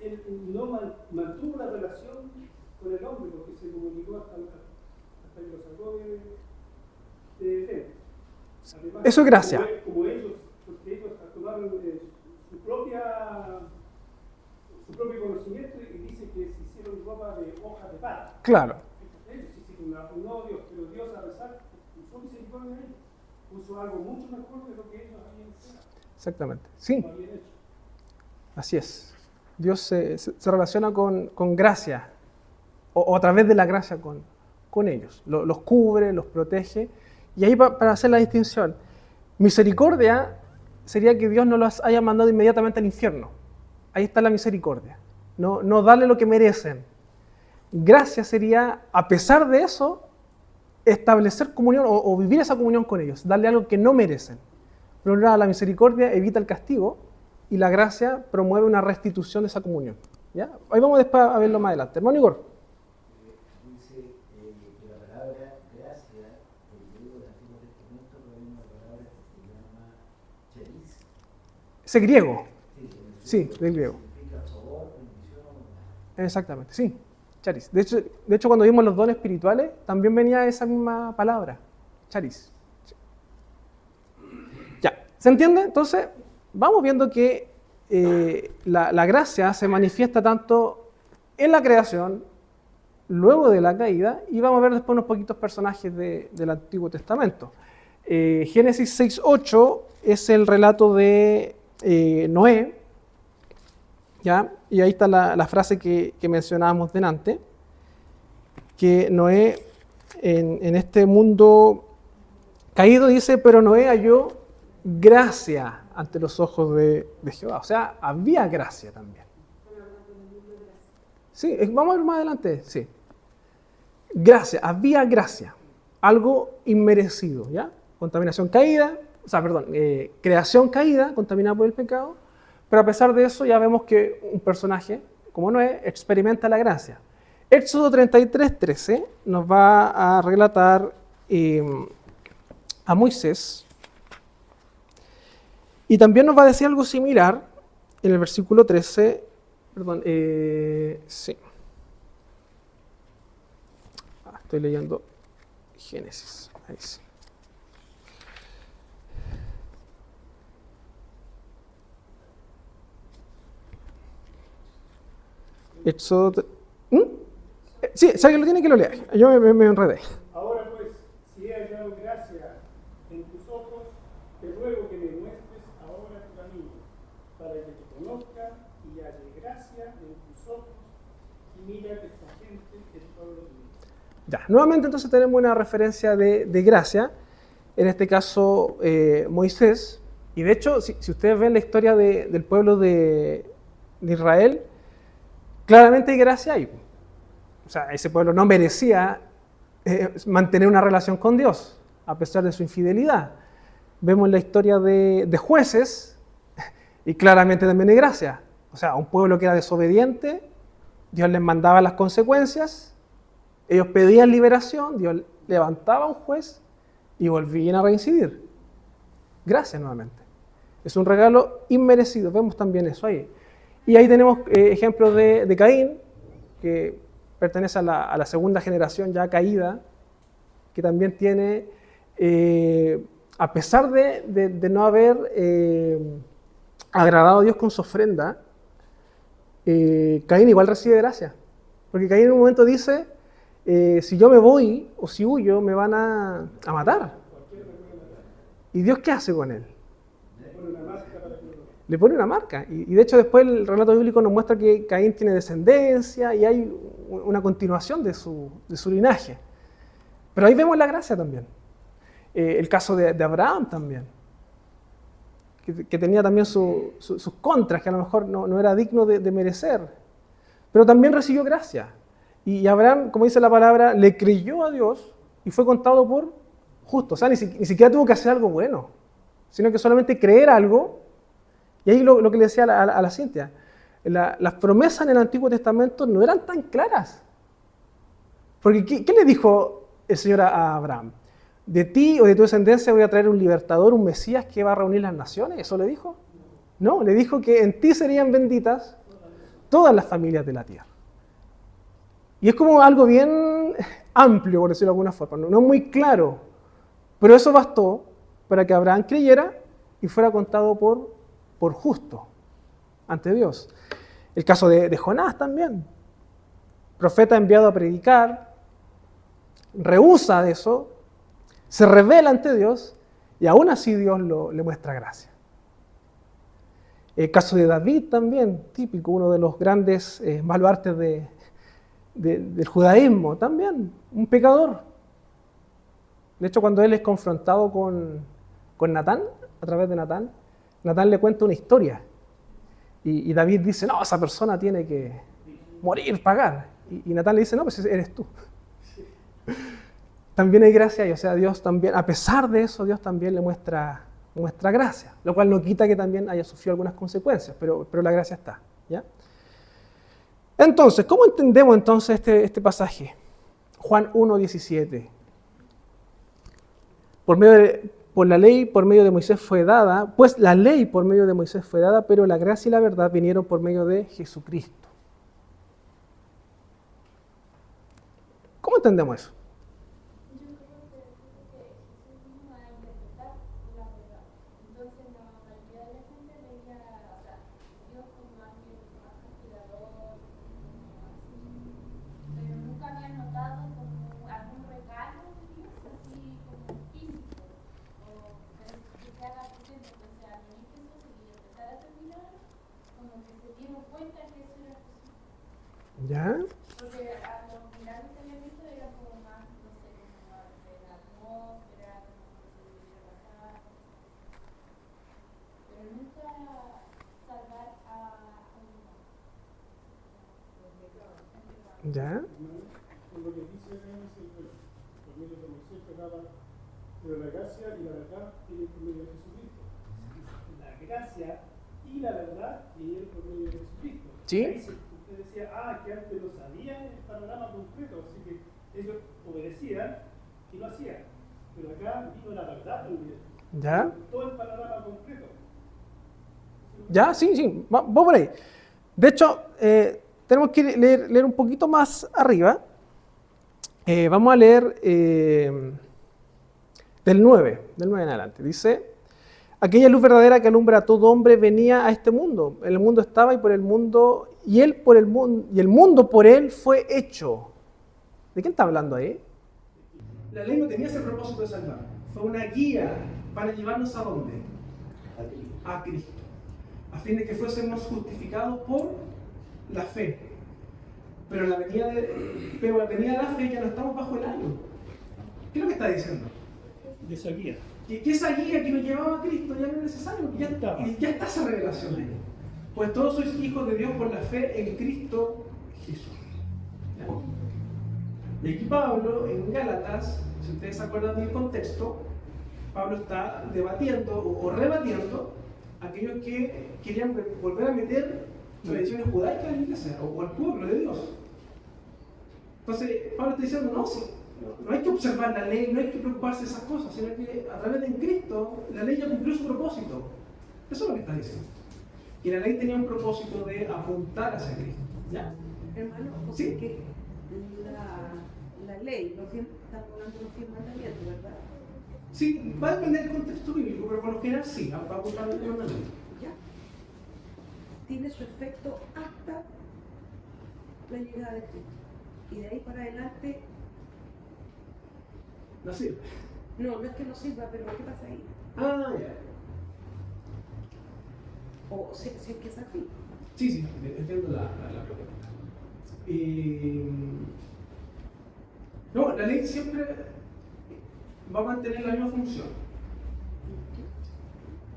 él no mantuvo una relación con el hombre, porque se comunicó hasta que lo sacó de Edén. Además, Eso es gracia. como ellos, porque ellos tomaron su propio conocimiento y dice que se hicieron ropa de hoja de palo. Claro, Ellos hicieron un nuevo Dios, pero Dios, a pesar, usó misericordia de ellos, puso algo mucho mejor de lo que ellos habían hecho. exactamente. Sí, Lo habían hecho. así es. Dios se relaciona con gracia, o a través de la gracia con ellos. Los cubre, los protege. Y ahí para hacer la distinción, misericordia sería que Dios no los haya mandado inmediatamente al infierno. Ahí está la misericordia. No darle lo que merecen. Gracia sería, a pesar de eso, establecer comunión o vivir esa comunión con ellos, darle algo que no merecen. Pero la misericordia evita el castigo y la gracia promueve una restitución de esa comunión. ¿Ya? Ahí vamos después a verlo más adelante. Hermano Igor. Dice que la palabra gracia, el griego del Antiguo Testamento, proviene de una palabra que se llama charis. Ese griego. Sí, Sí, del griego. significa favor, bendición o bondad. Exactamente, sí. Charis. De hecho, cuando vimos los dones espirituales, también venía esa misma palabra. Charis. Sí. Ya, ¿se entiende? Entonces, vamos viendo que la gracia se manifiesta tanto en la creación, luego de la caída, y vamos a ver después unos poquitos personajes del Antiguo Testamento. Génesis 6:8 es el relato de Noé, ¿ya? Y ahí está la frase que mencionábamos delante, que Noé en este mundo caído dice, pero Noé halló gracia ante los ojos de Jehová. O sea, había gracia también. Sí, vamos a ver más adelante, sí. Gracia, había gracia, algo inmerecido, ¿ya? Contaminación caída, o sea, perdón, creación caída, contaminada por el pecado, pero a pesar de eso ya vemos que un personaje, como Noé, experimenta la gracia. Éxodo 33:13 nos va a relatar a Moisés y también nos va a decir algo similar en el versículo 13, perdón, sí. Estoy leyendo Génesis, ahí sí. Éxodo. Sí, si alguien lo tiene que lo lea. Yo me enredé. Ahora pues, si he hallado gracia en tus ojos, te ruego que me muestres ahora tu camino, para que te conozca y halle gracia en tus ojos, y mira que esta gente es pueblo tuyo. Ya, nuevamente entonces tenemos una referencia de gracia, en este caso Moisés, y de hecho, si ustedes ven la historia del pueblo de Israel, claramente hay gracia ahí. O sea, ese pueblo no merecía mantener una relación con Dios, a pesar de su infidelidad. Vemos la historia de jueces, y claramente también hay gracia. O sea, un pueblo que era desobediente, Dios les mandaba las consecuencias, ellos pedían liberación, Dios levantaba a un juez y volvían a reincidir. Gracias nuevamente. Es un regalo inmerecido, vemos también eso ahí. Y ahí tenemos ejemplos de Caín, que pertenece a la segunda generación ya caída, que también tiene, a pesar de no haber agradado a Dios con su ofrenda, Caín igual recibe gracia. Porque Caín en un momento dice, si yo me voy o si huyo, me van a matar. ¿Y Dios qué hace con él? le pone una marca. Y de hecho después el relato bíblico nos muestra que Caín tiene descendencia y hay una continuación de su linaje. Pero ahí vemos la gracia también. El caso de Abraham también, que tenía también sus contras, que a lo mejor no era digno de merecer, pero también recibió gracia. Y Abraham, como dice la palabra, le creyó a Dios y fue contado por justo. O sea, ni siquiera tuvo que hacer algo bueno, sino que solamente creer algo. Y ahí lo que le decía a la Cintia, las promesas en el Antiguo Testamento no eran tan claras. Porque ¿qué le dijo el Señor a Abraham? De ti o de tu descendencia voy a traer un libertador, un Mesías que va a reunir las naciones. ¿Eso le dijo? No, le dijo que en ti serían benditas todas las familias de la tierra. Y es como algo bien amplio, por decirlo de alguna forma, no es muy claro. Pero eso bastó para que Abraham creyera y fuera contado por justo ante Dios. El caso de Jonás también. Profeta enviado a predicar, rehúsa de eso, se revela ante Dios y aún así Dios le muestra gracia. El caso de David también, típico, uno de los grandes baluartes del judaísmo, también un pecador. De hecho, cuando él es confrontado con Natán, a través de Natán le cuenta una historia. Y David dice, no, esa persona tiene que morir, pagar. Y Natán le dice, no, pues eres tú. También hay gracia y, o sea, Dios también, a pesar de eso, Dios también le muestra gracia, lo cual no quita que también haya sufrido algunas consecuencias, pero la gracia está, ¿ya? Entonces, ¿cómo entendemos entonces este pasaje? Juan 1:17. Por la ley, por medio de Moisés fue dada, pues la ley por medio de Moisés fue dada, pero la gracia y la verdad vinieron por medio de Jesucristo. ¿Cómo entendemos eso? ¿Ya? Porque a los milagros que había visto era como más, no sé, como de la atmósfera, como que se debería pasar. Pero nunca salvar a un ¿Ya? Por lo que dice acá, por medio de Moisés fue dada, pero la gracia y la verdad vienen por medio de Jesucristo. La gracia y la verdad vienen por medio de Jesucristo. ¿Sí? Ahí usted decía, que antes no sabían el panorama completo, así que ellos obedecían y lo hacían. Pero acá vino la verdad también. ¿Ya? Todo el panorama completo. ¿Ya? Sí, va por ahí. De hecho, tenemos que leer un poquito más arriba. Vamos a leer del 9 en adelante. Dice, aquella luz verdadera que alumbra a todo hombre venía a este mundo. El mundo estaba y por el mundo, y él por el mundo, y el mundo por él fue hecho. ¿De quién está hablando ahí? La ley no tenía ese propósito de salvar. Fue una guía para llevarnos a dónde? A Cristo. A fin de que fuésemos justificados por la fe. Pero la venida de la fe ya no estamos bajo el año. ¿Qué es lo que está diciendo? De esa guía. Que esa guía que nos llevaba a Cristo ya no es necesario, porque ya está esa revelación ahí. Pues todos sois hijos de Dios por la fe en Cristo Jesús. Y aquí Pablo, en Gálatas, si ustedes se acuerdan del contexto, Pablo está debatiendo o rebatiendo a aquellos que querían volver a meter tradiciones judaicas en la iglesia o al pueblo de Dios. Entonces, Pablo está diciendo, no hay que observar la ley, no hay que preocuparse de esas cosas, sino que a través de Cristo la ley ya cumplió su propósito. Eso es lo que está diciendo. Y la ley tenía un propósito de apuntar hacia Cristo. ¿Ya? Hermano, Sí. que la ley, estamos hablando de los 10 mandamientos, ¿verdad? Sí, va a depender del contexto bíblico, pero por lo general sí, va a apuntar al mandamiento. Ya. Tiene su efecto hasta la llegada de Cristo. Y de ahí para adelante, No sirve. no es que no sirva, pero ¿qué pasa ahí? Ah, ya. O si es que es así. Sí, entiendo la pregunta. No, la ley siempre va a mantener la misma función.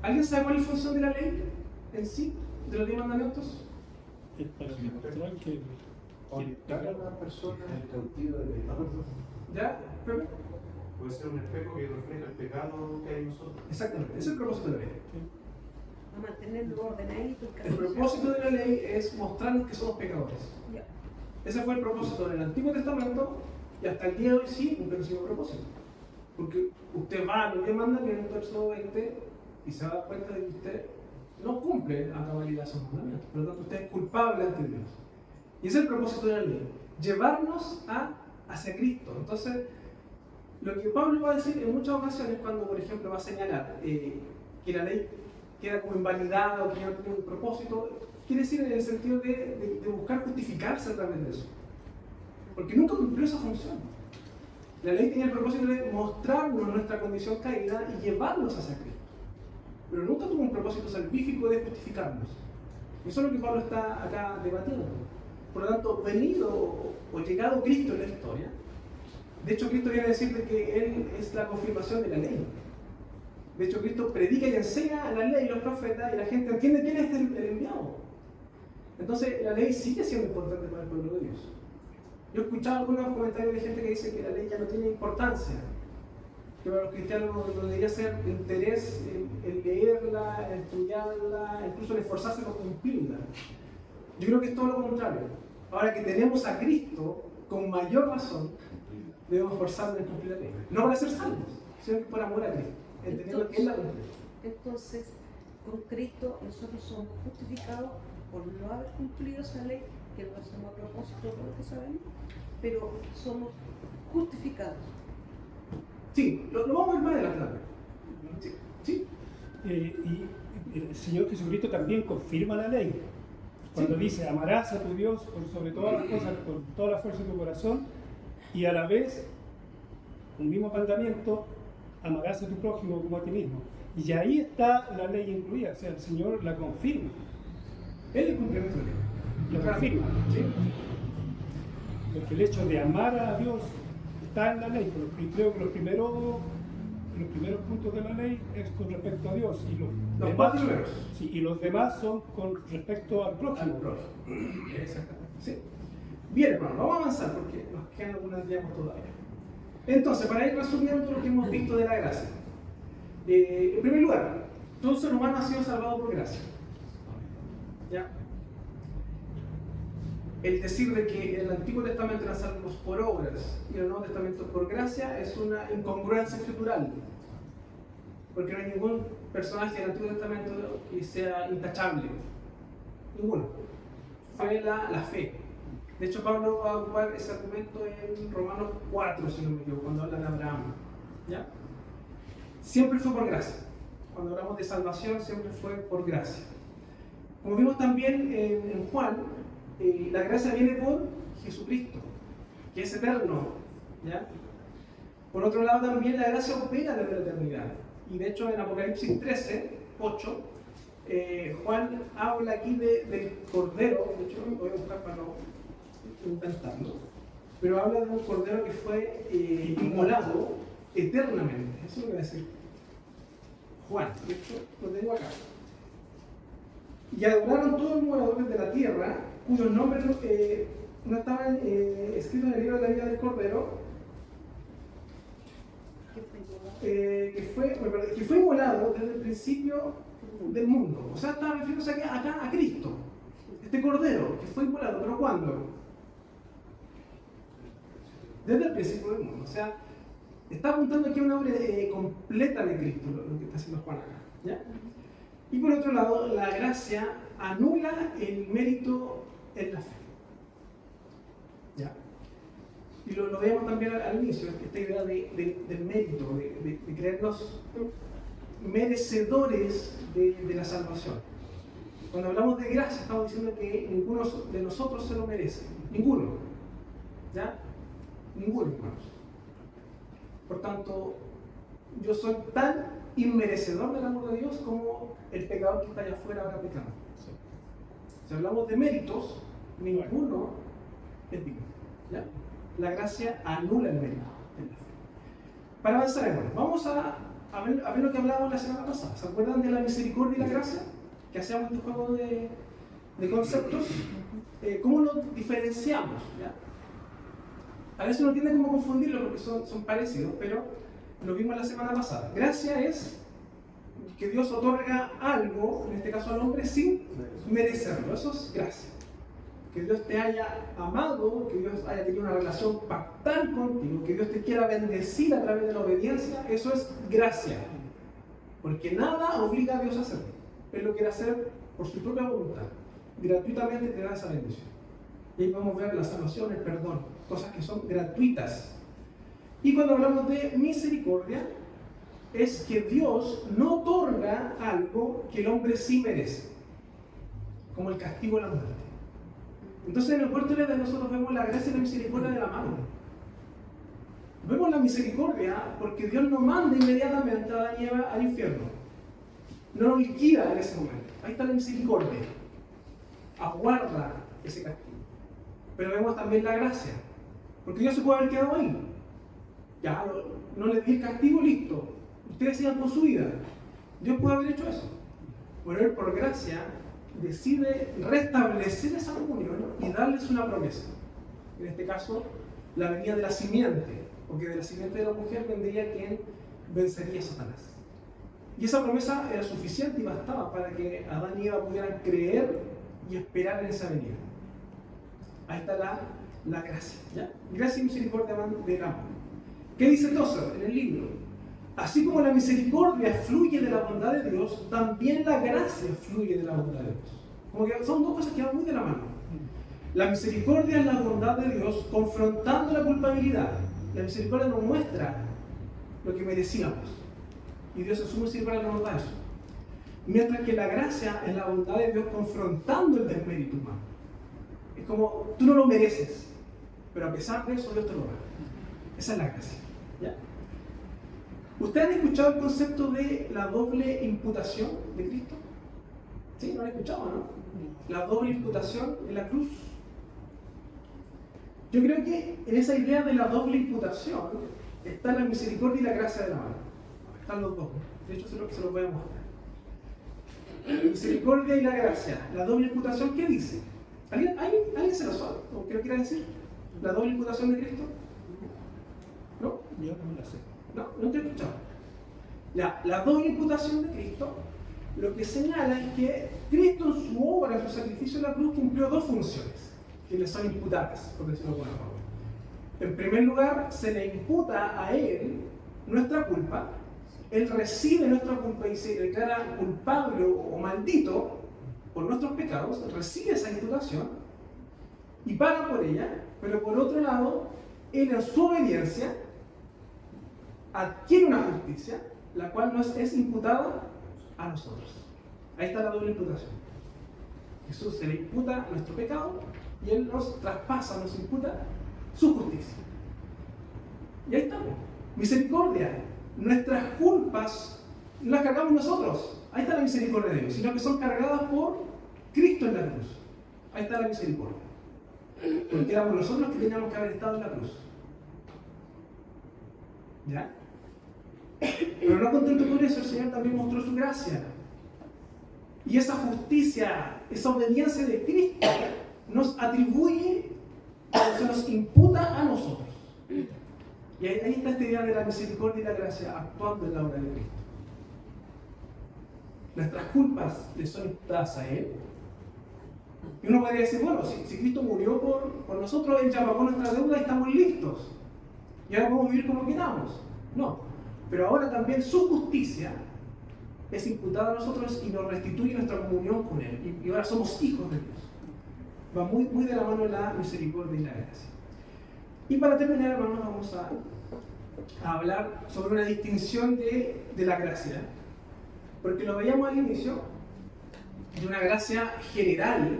¿Alguien sabe cuál es la función de la ley en sí, de los 10 mandamientos? Es para demostrar que Orientar a la persona el cautivo del pecado. ¿Ya? Pepe? Puede ser un espejo que refleja el pecado que hay en nosotros. Exactamente, ese es el propósito de la ley. A mantenerlo ordenadito. El propósito de la ley es mostrarnos que somos pecadores. Ya. Ese fue el propósito en el Antiguo Testamento y hasta el día de hoy sí cumple el mismo propósito. Porque usted va a los 10 mandamientos, Éxodo 20, y se va a dar cuenta de que usted no cumple a cabalidad esos mandamientos. Por lo tanto, usted es culpable ante Dios. Y ese es el propósito de la ley, llevarnos hacia Cristo. Entonces, lo que Pablo va a decir en muchas ocasiones cuando, por ejemplo, va a señalar que la ley queda como invalidada o que ya no tiene un propósito, quiere decir en el sentido de buscar justificarse a través de eso. Porque nunca cumplió esa función. La ley tenía el propósito de mostrarnos nuestra condición caída y llevarnos hacia Cristo. Pero nunca tuvo un propósito salvífico de justificarnos. Eso es lo que Pablo está acá debatiendo. Por lo tanto, venido o llegado Cristo en la historia, de hecho Cristo viene a decir de que Él es la confirmación de la ley. De hecho Cristo predica y enseña la ley y los profetas y la gente entiende quién es el enviado. Entonces la ley sigue siendo importante para el pueblo de Dios. Yo he escuchado algunos comentarios de gente que dice que la ley ya no tiene importancia, que para los cristianos no debería ser de interés el leerla, el estudiarla, incluso el esforzarse por cumplirla. Yo creo que es todo lo contrario. Ahora que tenemos a Cristo, con mayor razón, debemos esforzarnos en cumplir la ley. No para ser salvos, sino por amor a Cristo, entendiendo que Él la cumple. Entonces, con Cristo nosotros somos justificados por no haber cumplido esa ley, que no hacemos a propósito de lo que sabemos, pero somos justificados. Sí, lo vamos a ver más adelante también. Sí, sí. y el Señor Jesucristo también confirma la ley. Cuando dice, amarás a tu Dios por sobre todas las cosas, con toda la fuerza de tu corazón, y a la vez, un mismo mandamiento, amarás a tu prójimo como a ti mismo. Y ahí está la ley incluida, o sea, el Señor la confirma. Él es complemento de la ley. La confirma. ¿Sí? Porque el hecho de amar a Dios está en la ley, y creo que los primeros puntos de la ley es con respecto a Dios, y Los demás, cuatro primeros. sí, y los demás son con respecto al prójimo. Al prójimo. Exactamente. Sí. Bien, hermano, vamos a avanzar porque nos quedan algunos tiempos todavía. Entonces, para ir resumiendo lo que hemos visto de la gracia. En primer lugar, todo ser humano ha sido salvado por gracia. ¿Ya? El decir de que en el Antiguo Testamento eran salvos por obras y en el Nuevo Testamento por gracia es una incongruencia escritural. Porque no hay ningún personaje del Antiguo Testamento que sea intachable. Ninguno. Fue la fe. De hecho, Pablo va a ocupar ese argumento en Romanos 4, si no me equivoco, cuando habla de Abraham. ¿Ya? Siempre fue por gracia. Cuando hablamos de salvación, siempre fue por gracia. Como vimos también en Juan, la gracia viene por Jesucristo, que es eterno. ¿Ya? Por otro lado, también la gracia opera desde la eternidad. Y de hecho, en Apocalipsis 13, 8, Juan habla aquí del Cordero. De hecho, lo voy a buscar para no inventarlo. Pero habla de un Cordero que fue inmolado eternamente. Eso es lo que va a decir Juan. De hecho, lo tengo acá. Y adoraron todos los moradores de la tierra, cuyos nombres no estaban escritos en el libro de la vida del Cordero, que fue inmolado desde el principio del mundo. O sea, está refiriéndose acá a Cristo. Este Cordero que fue inmolado, ¿pero cuándo? Desde el principio del mundo. O sea, está apuntando aquí a una obra completa de Cristo, lo que está haciendo Juan acá. ¿Ya? Y por otro lado, la gracia anula el mérito en la fe. ¿Ya? Y lo veíamos también al inicio, esta idea del mérito, de creernos merecedores de la salvación. Cuando hablamos de gracia, estamos diciendo que ninguno de nosotros se lo merece. Ninguno. ¿Ya? Ninguno, hermanos. Por tanto, yo soy tan inmerecedor del amor de Dios como el pecador que está allá afuera ahora pecando. Si hablamos de méritos, ninguno es digno. ¿Ya? La gracia anula el mérito. Para avanzar, hermano, vamos a ver lo que hablábamos la semana pasada. ¿Se acuerdan de la misericordia y la gracia? Que hacíamos este juego de conceptos. ¿Cómo los diferenciamos? ¿Ya? A veces uno tiende como a confundirlo porque son parecidos, pero lo vimos la semana pasada. Gracia es que Dios otorga algo, en este caso al hombre, sin merecerlo. Eso es gracia. Que Dios te haya amado, que Dios haya tenido una relación pactal contigo, que Dios te quiera bendecir a través de la obediencia, eso es gracia. Porque nada obliga a Dios a hacerlo. Él lo quiere hacer por su propia voluntad. Gratuitamente te da esa bendición. Y ahí podemos ver la salvación, el perdón, cosas que son gratuitas. Y cuando hablamos de misericordia, es que Dios no otorga algo que el hombre sí merece, como el castigo de la muerte. Entonces en el cuarto de nosotros vemos la gracia y la misericordia de la mano. Vemos la misericordia porque Dios no manda inmediatamente a Adán y Eva al infierno. No lo liquida en ese momento. Ahí está la misericordia. Aguarda ese castigo. Pero vemos también la gracia. Porque Dios se puede haber quedado ahí. Ya, no les di el castigo, listo. Ustedes sigan con su vida. Dios puede haber hecho eso. Pero Él, por gracia, decide restablecer esa comunión y darles una promesa. En este caso, la venida de la simiente. Porque de la simiente de la mujer vendría quien vencería a Satanás. Y esa promesa era suficiente y bastaba para que Adán y Eva pudieran creer y esperar en esa venida. Ahí está la gracia. ¿Ya? Gracia y misericordia van de la mano. ¿Qué dice Tozer en el libro? Así como la misericordia fluye de la bondad de Dios, también la gracia fluye de la bondad de Dios. Como que son dos cosas que van muy de la mano. La misericordia es la bondad de Dios confrontando la culpabilidad. La misericordia nos muestra lo que merecíamos. Y Dios en su misericordia nos da eso. Mientras que la gracia es la bondad de Dios confrontando el desmérito humano. Es como, tú no lo mereces, pero a pesar de eso Dios te lo da. Esa es la gracia. ¿Ya? ¿Ustedes han escuchado el concepto de la doble imputación de Cristo? ¿Sí? ¿No lo han escuchado, no? La doble imputación en la cruz. Yo creo que en esa idea de la doble imputación está la misericordia y la gracia de la mano. Están los dos. De hecho, se los voy a mostrar. La misericordia y la gracia. La doble imputación, ¿qué dice? ¿Alguien se lo sabe? ¿O qué lo quiere decir? ¿La doble imputación de Cristo? ¿No? Yo no la sé. No te he escuchado. La doble imputación de Cristo lo que señala es que Cristo en su obra, en su sacrificio en la cruz, cumplió dos funciones que le son imputadas, por decirlo de alguna forma. En primer lugar, se le imputa a Él nuestra culpa. Él recibe nuestra culpa y se declara culpable o maldito por nuestros pecados, recibe esa imputación y paga por ella, pero por otro lado, Él en su obediencia adquiere una justicia, la cual nos es imputada a nosotros. Ahí está la doble imputación. Jesús se le imputa nuestro pecado y Él nos traspasa, nos imputa su justicia. Y ahí estamos. Misericordia. Nuestras culpas no las cargamos nosotros. Ahí está la misericordia de Dios, sino que son cargadas por Cristo en la cruz. Ahí está la misericordia. Porque éramos nosotros los que teníamos que haber estado en la cruz. ¿Ya? Pero no contento con eso, el Señor también mostró su gracia. Y esa justicia, esa obediencia de Cristo nos atribuye, se nos imputa a nosotros. Y ahí está esta idea de la misericordia y la gracia actuando en la obra de Cristo. Nuestras culpas le son imputadas a Él. Y uno podría decir, bueno, si Cristo murió por nosotros, Él ya pagó nuestra deuda y estamos listos. Y ahora podemos vivir como queramos. No. Pero ahora también su justicia es imputada a nosotros y nos restituye nuestra comunión con Él. Y ahora somos hijos de Dios. Va muy, muy de la mano la misericordia y la gracia. Y para terminar, hermanos, vamos a hablar sobre una distinción de la gracia. Porque lo veíamos al inicio, de una gracia general,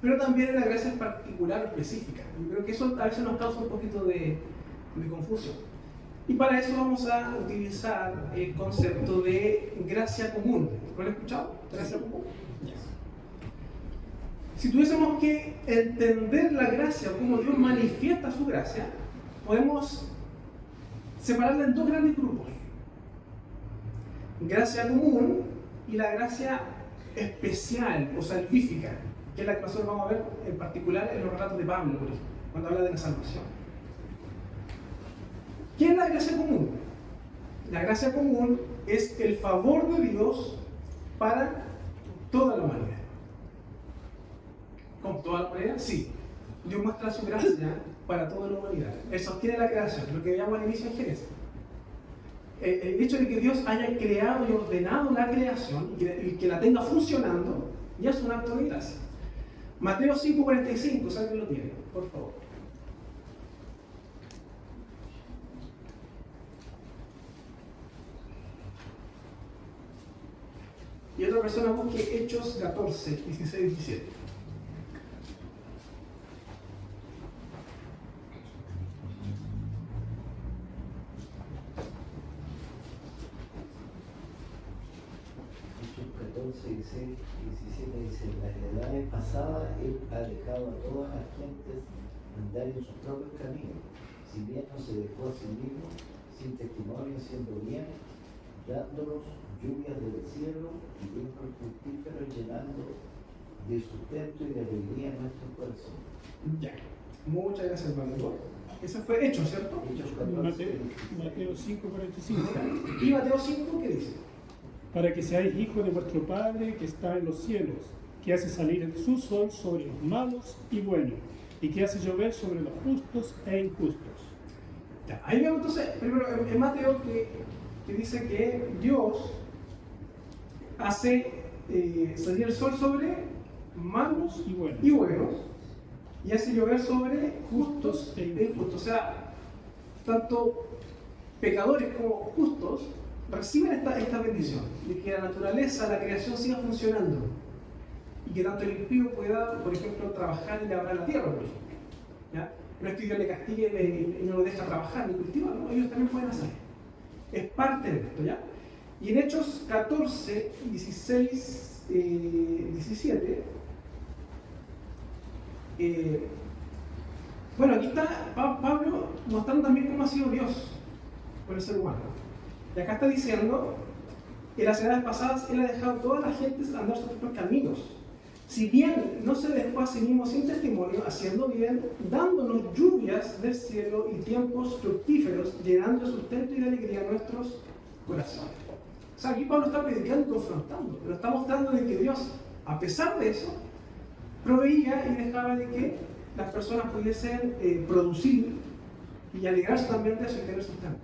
pero también de una gracia particular, específica. Yo creo que eso a veces nos causa un poquito de confusión. Y para eso vamos a utilizar el concepto de gracia común. ¿Lo han escuchado? ¿Gracia común? Si tuviésemos que entender la gracia, cómo Dios manifiesta su gracia, podemos separarla en dos grandes grupos. Gracia común y la gracia especial o salvífica, que es la que nosotros vamos a ver en particular en los relatos de Pablo, por ejemplo, cuando habla de la salvación. ¿Qué es la gracia común? La gracia común es el favor de Dios para toda la humanidad. ¿Con toda la humanidad? Sí. Dios muestra su gracia para toda la humanidad. Él sostiene la creación, lo que veíamos al inicio en Génesis. El hecho de que Dios haya creado y ordenado la creación y que la tenga funcionando, ya es un acto de gracia. Mateo 5:45, ¿saben quién lo tiene? Por favor. Y otra persona busque Hechos 14, 16, 17. Hechos 14, 16, 17 dice: en las edades pasadas él ha dejado a todas las gentes andar en sus propios caminos, si bien no se dejó a sí mismo, sin testimonio, haciendo bien, dándonos lluvias del cielo y vientos fructíferos, llenando de sustento y de alegría nuestros corazones. Ya. Muchas gracias, hermano. Ese fue Hechos, ¿cierto? Hechos 14, Mateo 5:45. Y Mateo 5, ¿qué dice? Para que seáis hijos de vuestro Padre que está en los cielos, que hace salir su sol sobre los malos y buenos, y que hace llover sobre los justos e injustos. Ya. Ahí vemos entonces, primero en Mateo que dice que Dios hace salir el sol sobre malos Y buenos. y hace llover sobre justos e injustos. O sea, tanto pecadores como justos reciben esta bendición de que la naturaleza, la creación siga funcionando y que tanto el impío pueda, por ejemplo, trabajar y labrar la tierra, por ejemplo. ¿Ya? No es que Dios le castigue y no lo deja trabajar ni cultivar, ¿no? Ellos también pueden hacer. Es parte de esto, ¿ya? Y en Hechos 14, 16, 17, bueno, aquí está Pablo mostrando también cómo ha sido Dios con el ser humano. Y acá está diciendo que en las edades pasadas Él ha dejado a todas las gentes andar sus propios caminos. Si bien no se dejó a sí mismo sin testimonio, haciendo bien, dándonos lluvias del cielo y tiempos fructíferos, llenando de sustento y de alegría nuestros corazones. O sea, aquí Pablo está predicando y confrontando, pero está mostrando de que Dios, a pesar de eso, proveía y dejaba de que las personas pudiesen producir y alegrarse también de eso y tener sustento.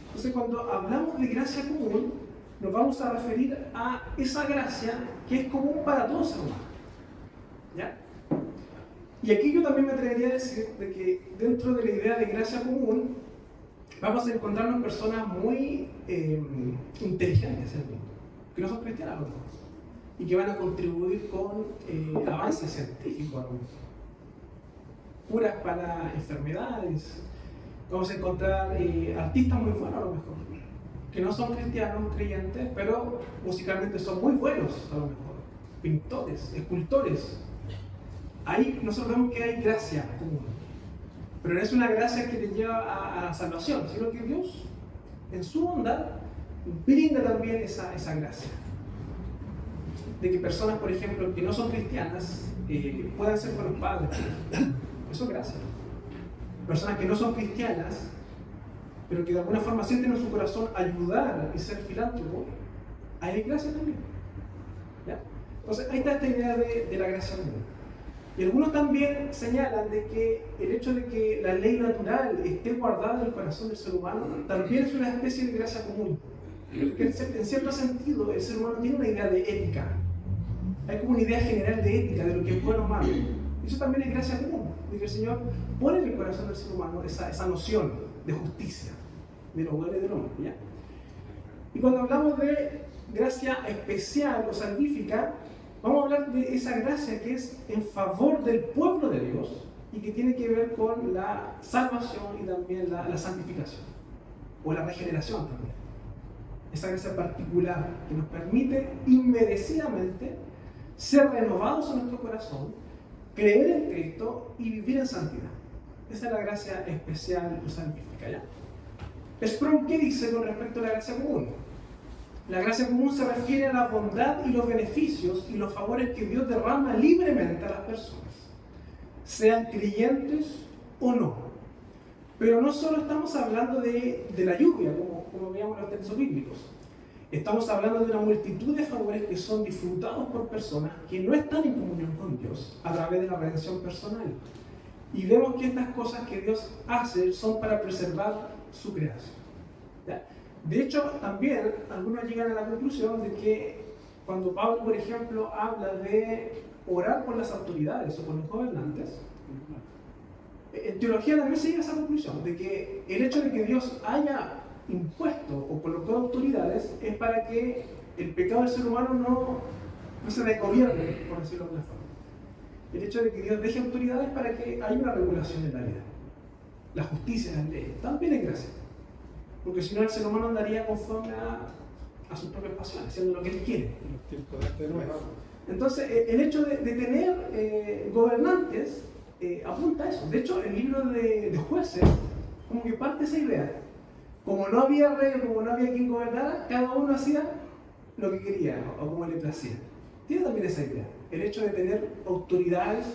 Entonces, cuando hablamos de gracia común, nos vamos a referir a esa gracia que es común para todos los hermanos. ¿Ya? Y aquí yo también me atrevería a decir de que dentro de la idea de gracia común vamos a encontrarnos personas muy inteligentes en el mundo, que no son cristianas a lo mejor, y que van a contribuir con avances científicos a lo mejor, curas para enfermedades. Vamos a encontrar artistas muy buenos a lo mejor, que no son cristianos, creyentes, pero musicalmente son muy buenos a lo mejor. Pintores, escultores. Ahí nosotros vemos que hay gracia común. Pero no es una gracia que te lleva a la salvación, sino que Dios, en su bondad, brinda también esa gracia. De que personas, por ejemplo, que no son cristianas, puedan ser buenos padres. Eso es gracia. Personas que no son cristianas, pero que de alguna forma sienten en su corazón ayudar y ser filántropo, ahí hay gracia también. ¿Ya? Entonces, ahí está esta idea de la gracia común. Y algunos también señalan de que el hecho de que la ley natural esté guardada en el corazón del ser humano también es una especie de gracia común. Porque en cierto sentido el ser humano tiene una idea de ética. Hay como una idea general de ética, de lo que es bueno o malo. Eso también es gracia común. De que el Señor pone en el corazón del ser humano esa noción de justicia, de lo bueno y de lo malo. ¿Ya? Y cuando hablamos de gracia especial o salvífica, vamos a hablar de esa gracia que es en favor del pueblo de Dios y que tiene que ver con la salvación y también la santificación. o la regeneración también. Esa gracia particular que nos permite inmerecidamente ser renovados en nuestro corazón, creer en Cristo y vivir en santidad. Esa es la gracia especial o santifica, ¿ya? Sproul, ¿qué dice con respecto a la gracia común? La gracia común se refiere a la bondad y los beneficios y los favores que Dios derrama libremente a las personas, sean creyentes o no. Pero no solo estamos hablando de la lluvia, como veíamos en los textos bíblicos. Estamos hablando de una multitud de favores que son disfrutados por personas que no están en comunión con Dios a través de la redención personal. Y vemos que estas cosas que Dios hace son para preservar su creación. ¿Ya? De hecho, también algunos llegan a la conclusión de que cuando Pablo, por ejemplo, habla de orar por las autoridades o por los gobernantes, en teología también se llega a esa conclusión, de que el hecho de que Dios haya impuesto o colocado autoridades es para que el pecado del ser humano no se desgobierne, por decirlo de alguna forma. El hecho de que Dios deje autoridades para que haya una regulación en la vida. La justicia, las leyes, también es gracia. Porque si no, el ser humano andaría conforme a sus propias pasiones, haciendo lo que él quiere. Entonces, el hecho de tener gobernantes apunta a eso. De hecho, el libro de Jueces, como que parte esa idea. Como no había rey, como no había quien gobernara, cada uno hacía lo que quería o como le placía. Tiene también esa idea. El hecho de tener autoridades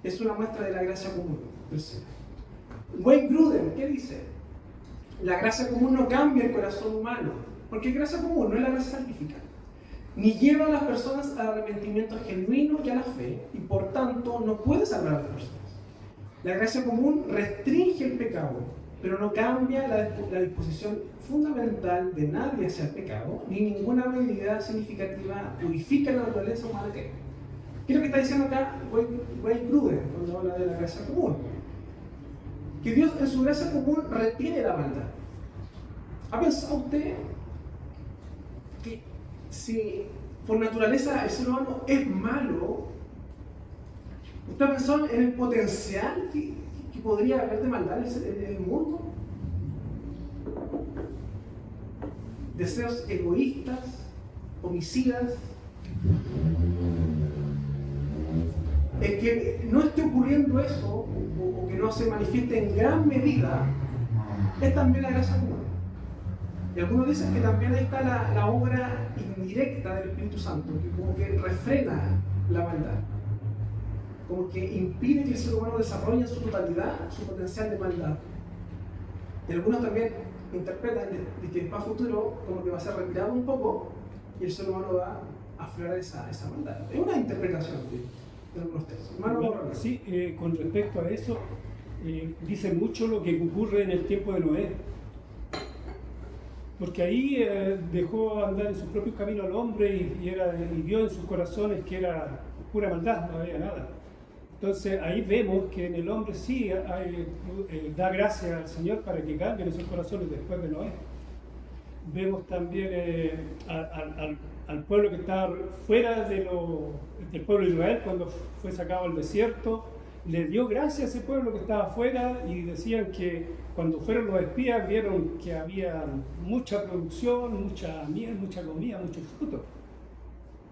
es una muestra de la gracia común del Señor. Wayne Grudem, ¿qué dice? La gracia común no cambia el corazón humano, porque es gracia común, no es la gracia santificada. Ni lleva a las personas al arrepentimiento genuino y a la fe, y por tanto no puede salvar a las personas. La gracia común restringe el pecado, pero no cambia la disposición fundamental de nadie hacia el pecado, ni ninguna medida significativa purifica la naturaleza humana que es. ¿Qué es lo que está diciendo acá Wayne Grudem cuando habla de la gracia común? Que Dios en su gracia común retiene la maldad. ¿Ha pensado usted que si por naturaleza el ser humano es malo, usted ha pensado en el potencial que podría haber de maldad en el mundo? Deseos egoístas, homicidas. El que no esté ocurriendo eso, o que no se manifieste en gran medida, es también la gracia común. Y algunos dicen que también ahí está la obra indirecta del Espíritu Santo, que como que refrena la maldad, como que impide que el ser humano desarrolle en su totalidad su potencial de maldad. Y algunos también interpretan de que para futuro como que va a ser retirado un poco y el ser humano va a aflorar esa maldad. Es una interpretación de algunos textos. Sí, con respecto a eso, dice mucho lo que ocurre en el tiempo de Noé. Porque ahí dejó andar en su propio camino al hombre y vio en sus corazones que era pura maldad, no había nada. Entonces ahí vemos que en el hombre sí da gracia al Señor para que cambien esos corazones después de Noé. Vemos también al pueblo que estaba fuera del pueblo de Israel cuando fue sacado al desierto. Le dio gracia a ese pueblo que estaba afuera y decían que cuando fueron los espías vieron que había mucha producción, mucha miel, mucha comida, mucho fruto.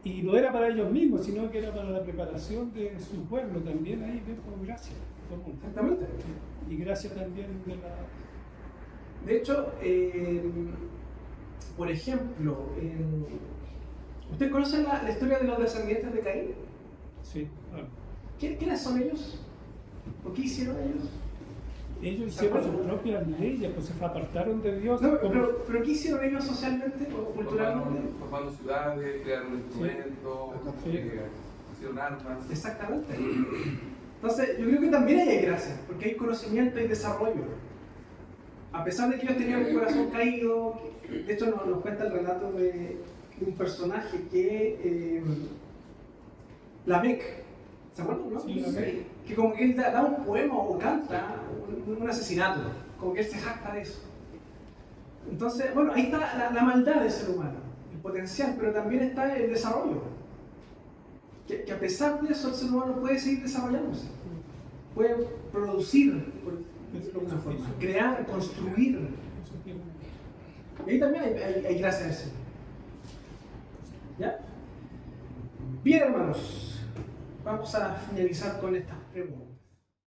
Y no era para ellos mismos, sino que era para la preparación de su pueblo. También ahí vemos gracia. Exactamente. Y gracia también de la... De hecho, por ejemplo, ¿usted conoce la historia de los descendientes de Caín? Sí. ¿Quiénes son ellos? ¿O qué hicieron ellos? Ellos hicieron sus propias leyes, pues se apartaron de Dios. No, pero ¿qué hicieron ellos socialmente o culturalmente? Formando ciudades, crearon instrumentos, hicieron armas. Exactamente. Entonces, yo creo que también hay gracia, porque hay conocimiento y desarrollo. A pesar de que ellos tenían un corazón caído, de hecho nos cuenta el relato de un personaje que Lamec, ¿se acuerdan? ¿No? Sí, que como que él da un poema o canta un asesinato, como que él se jacta de eso. Entonces, bueno, ahí está la maldad del ser humano, el potencial, pero también está el desarrollo. Que a pesar de eso el ser humano puede seguir desarrollándose, puede producir, por decirlo de alguna forma, crear, construir Eso tiene una idea. Y ahí también hay gracia del Señor. ¿Ya? Bien, hermanos, vamos a finalizar con estas preguntas.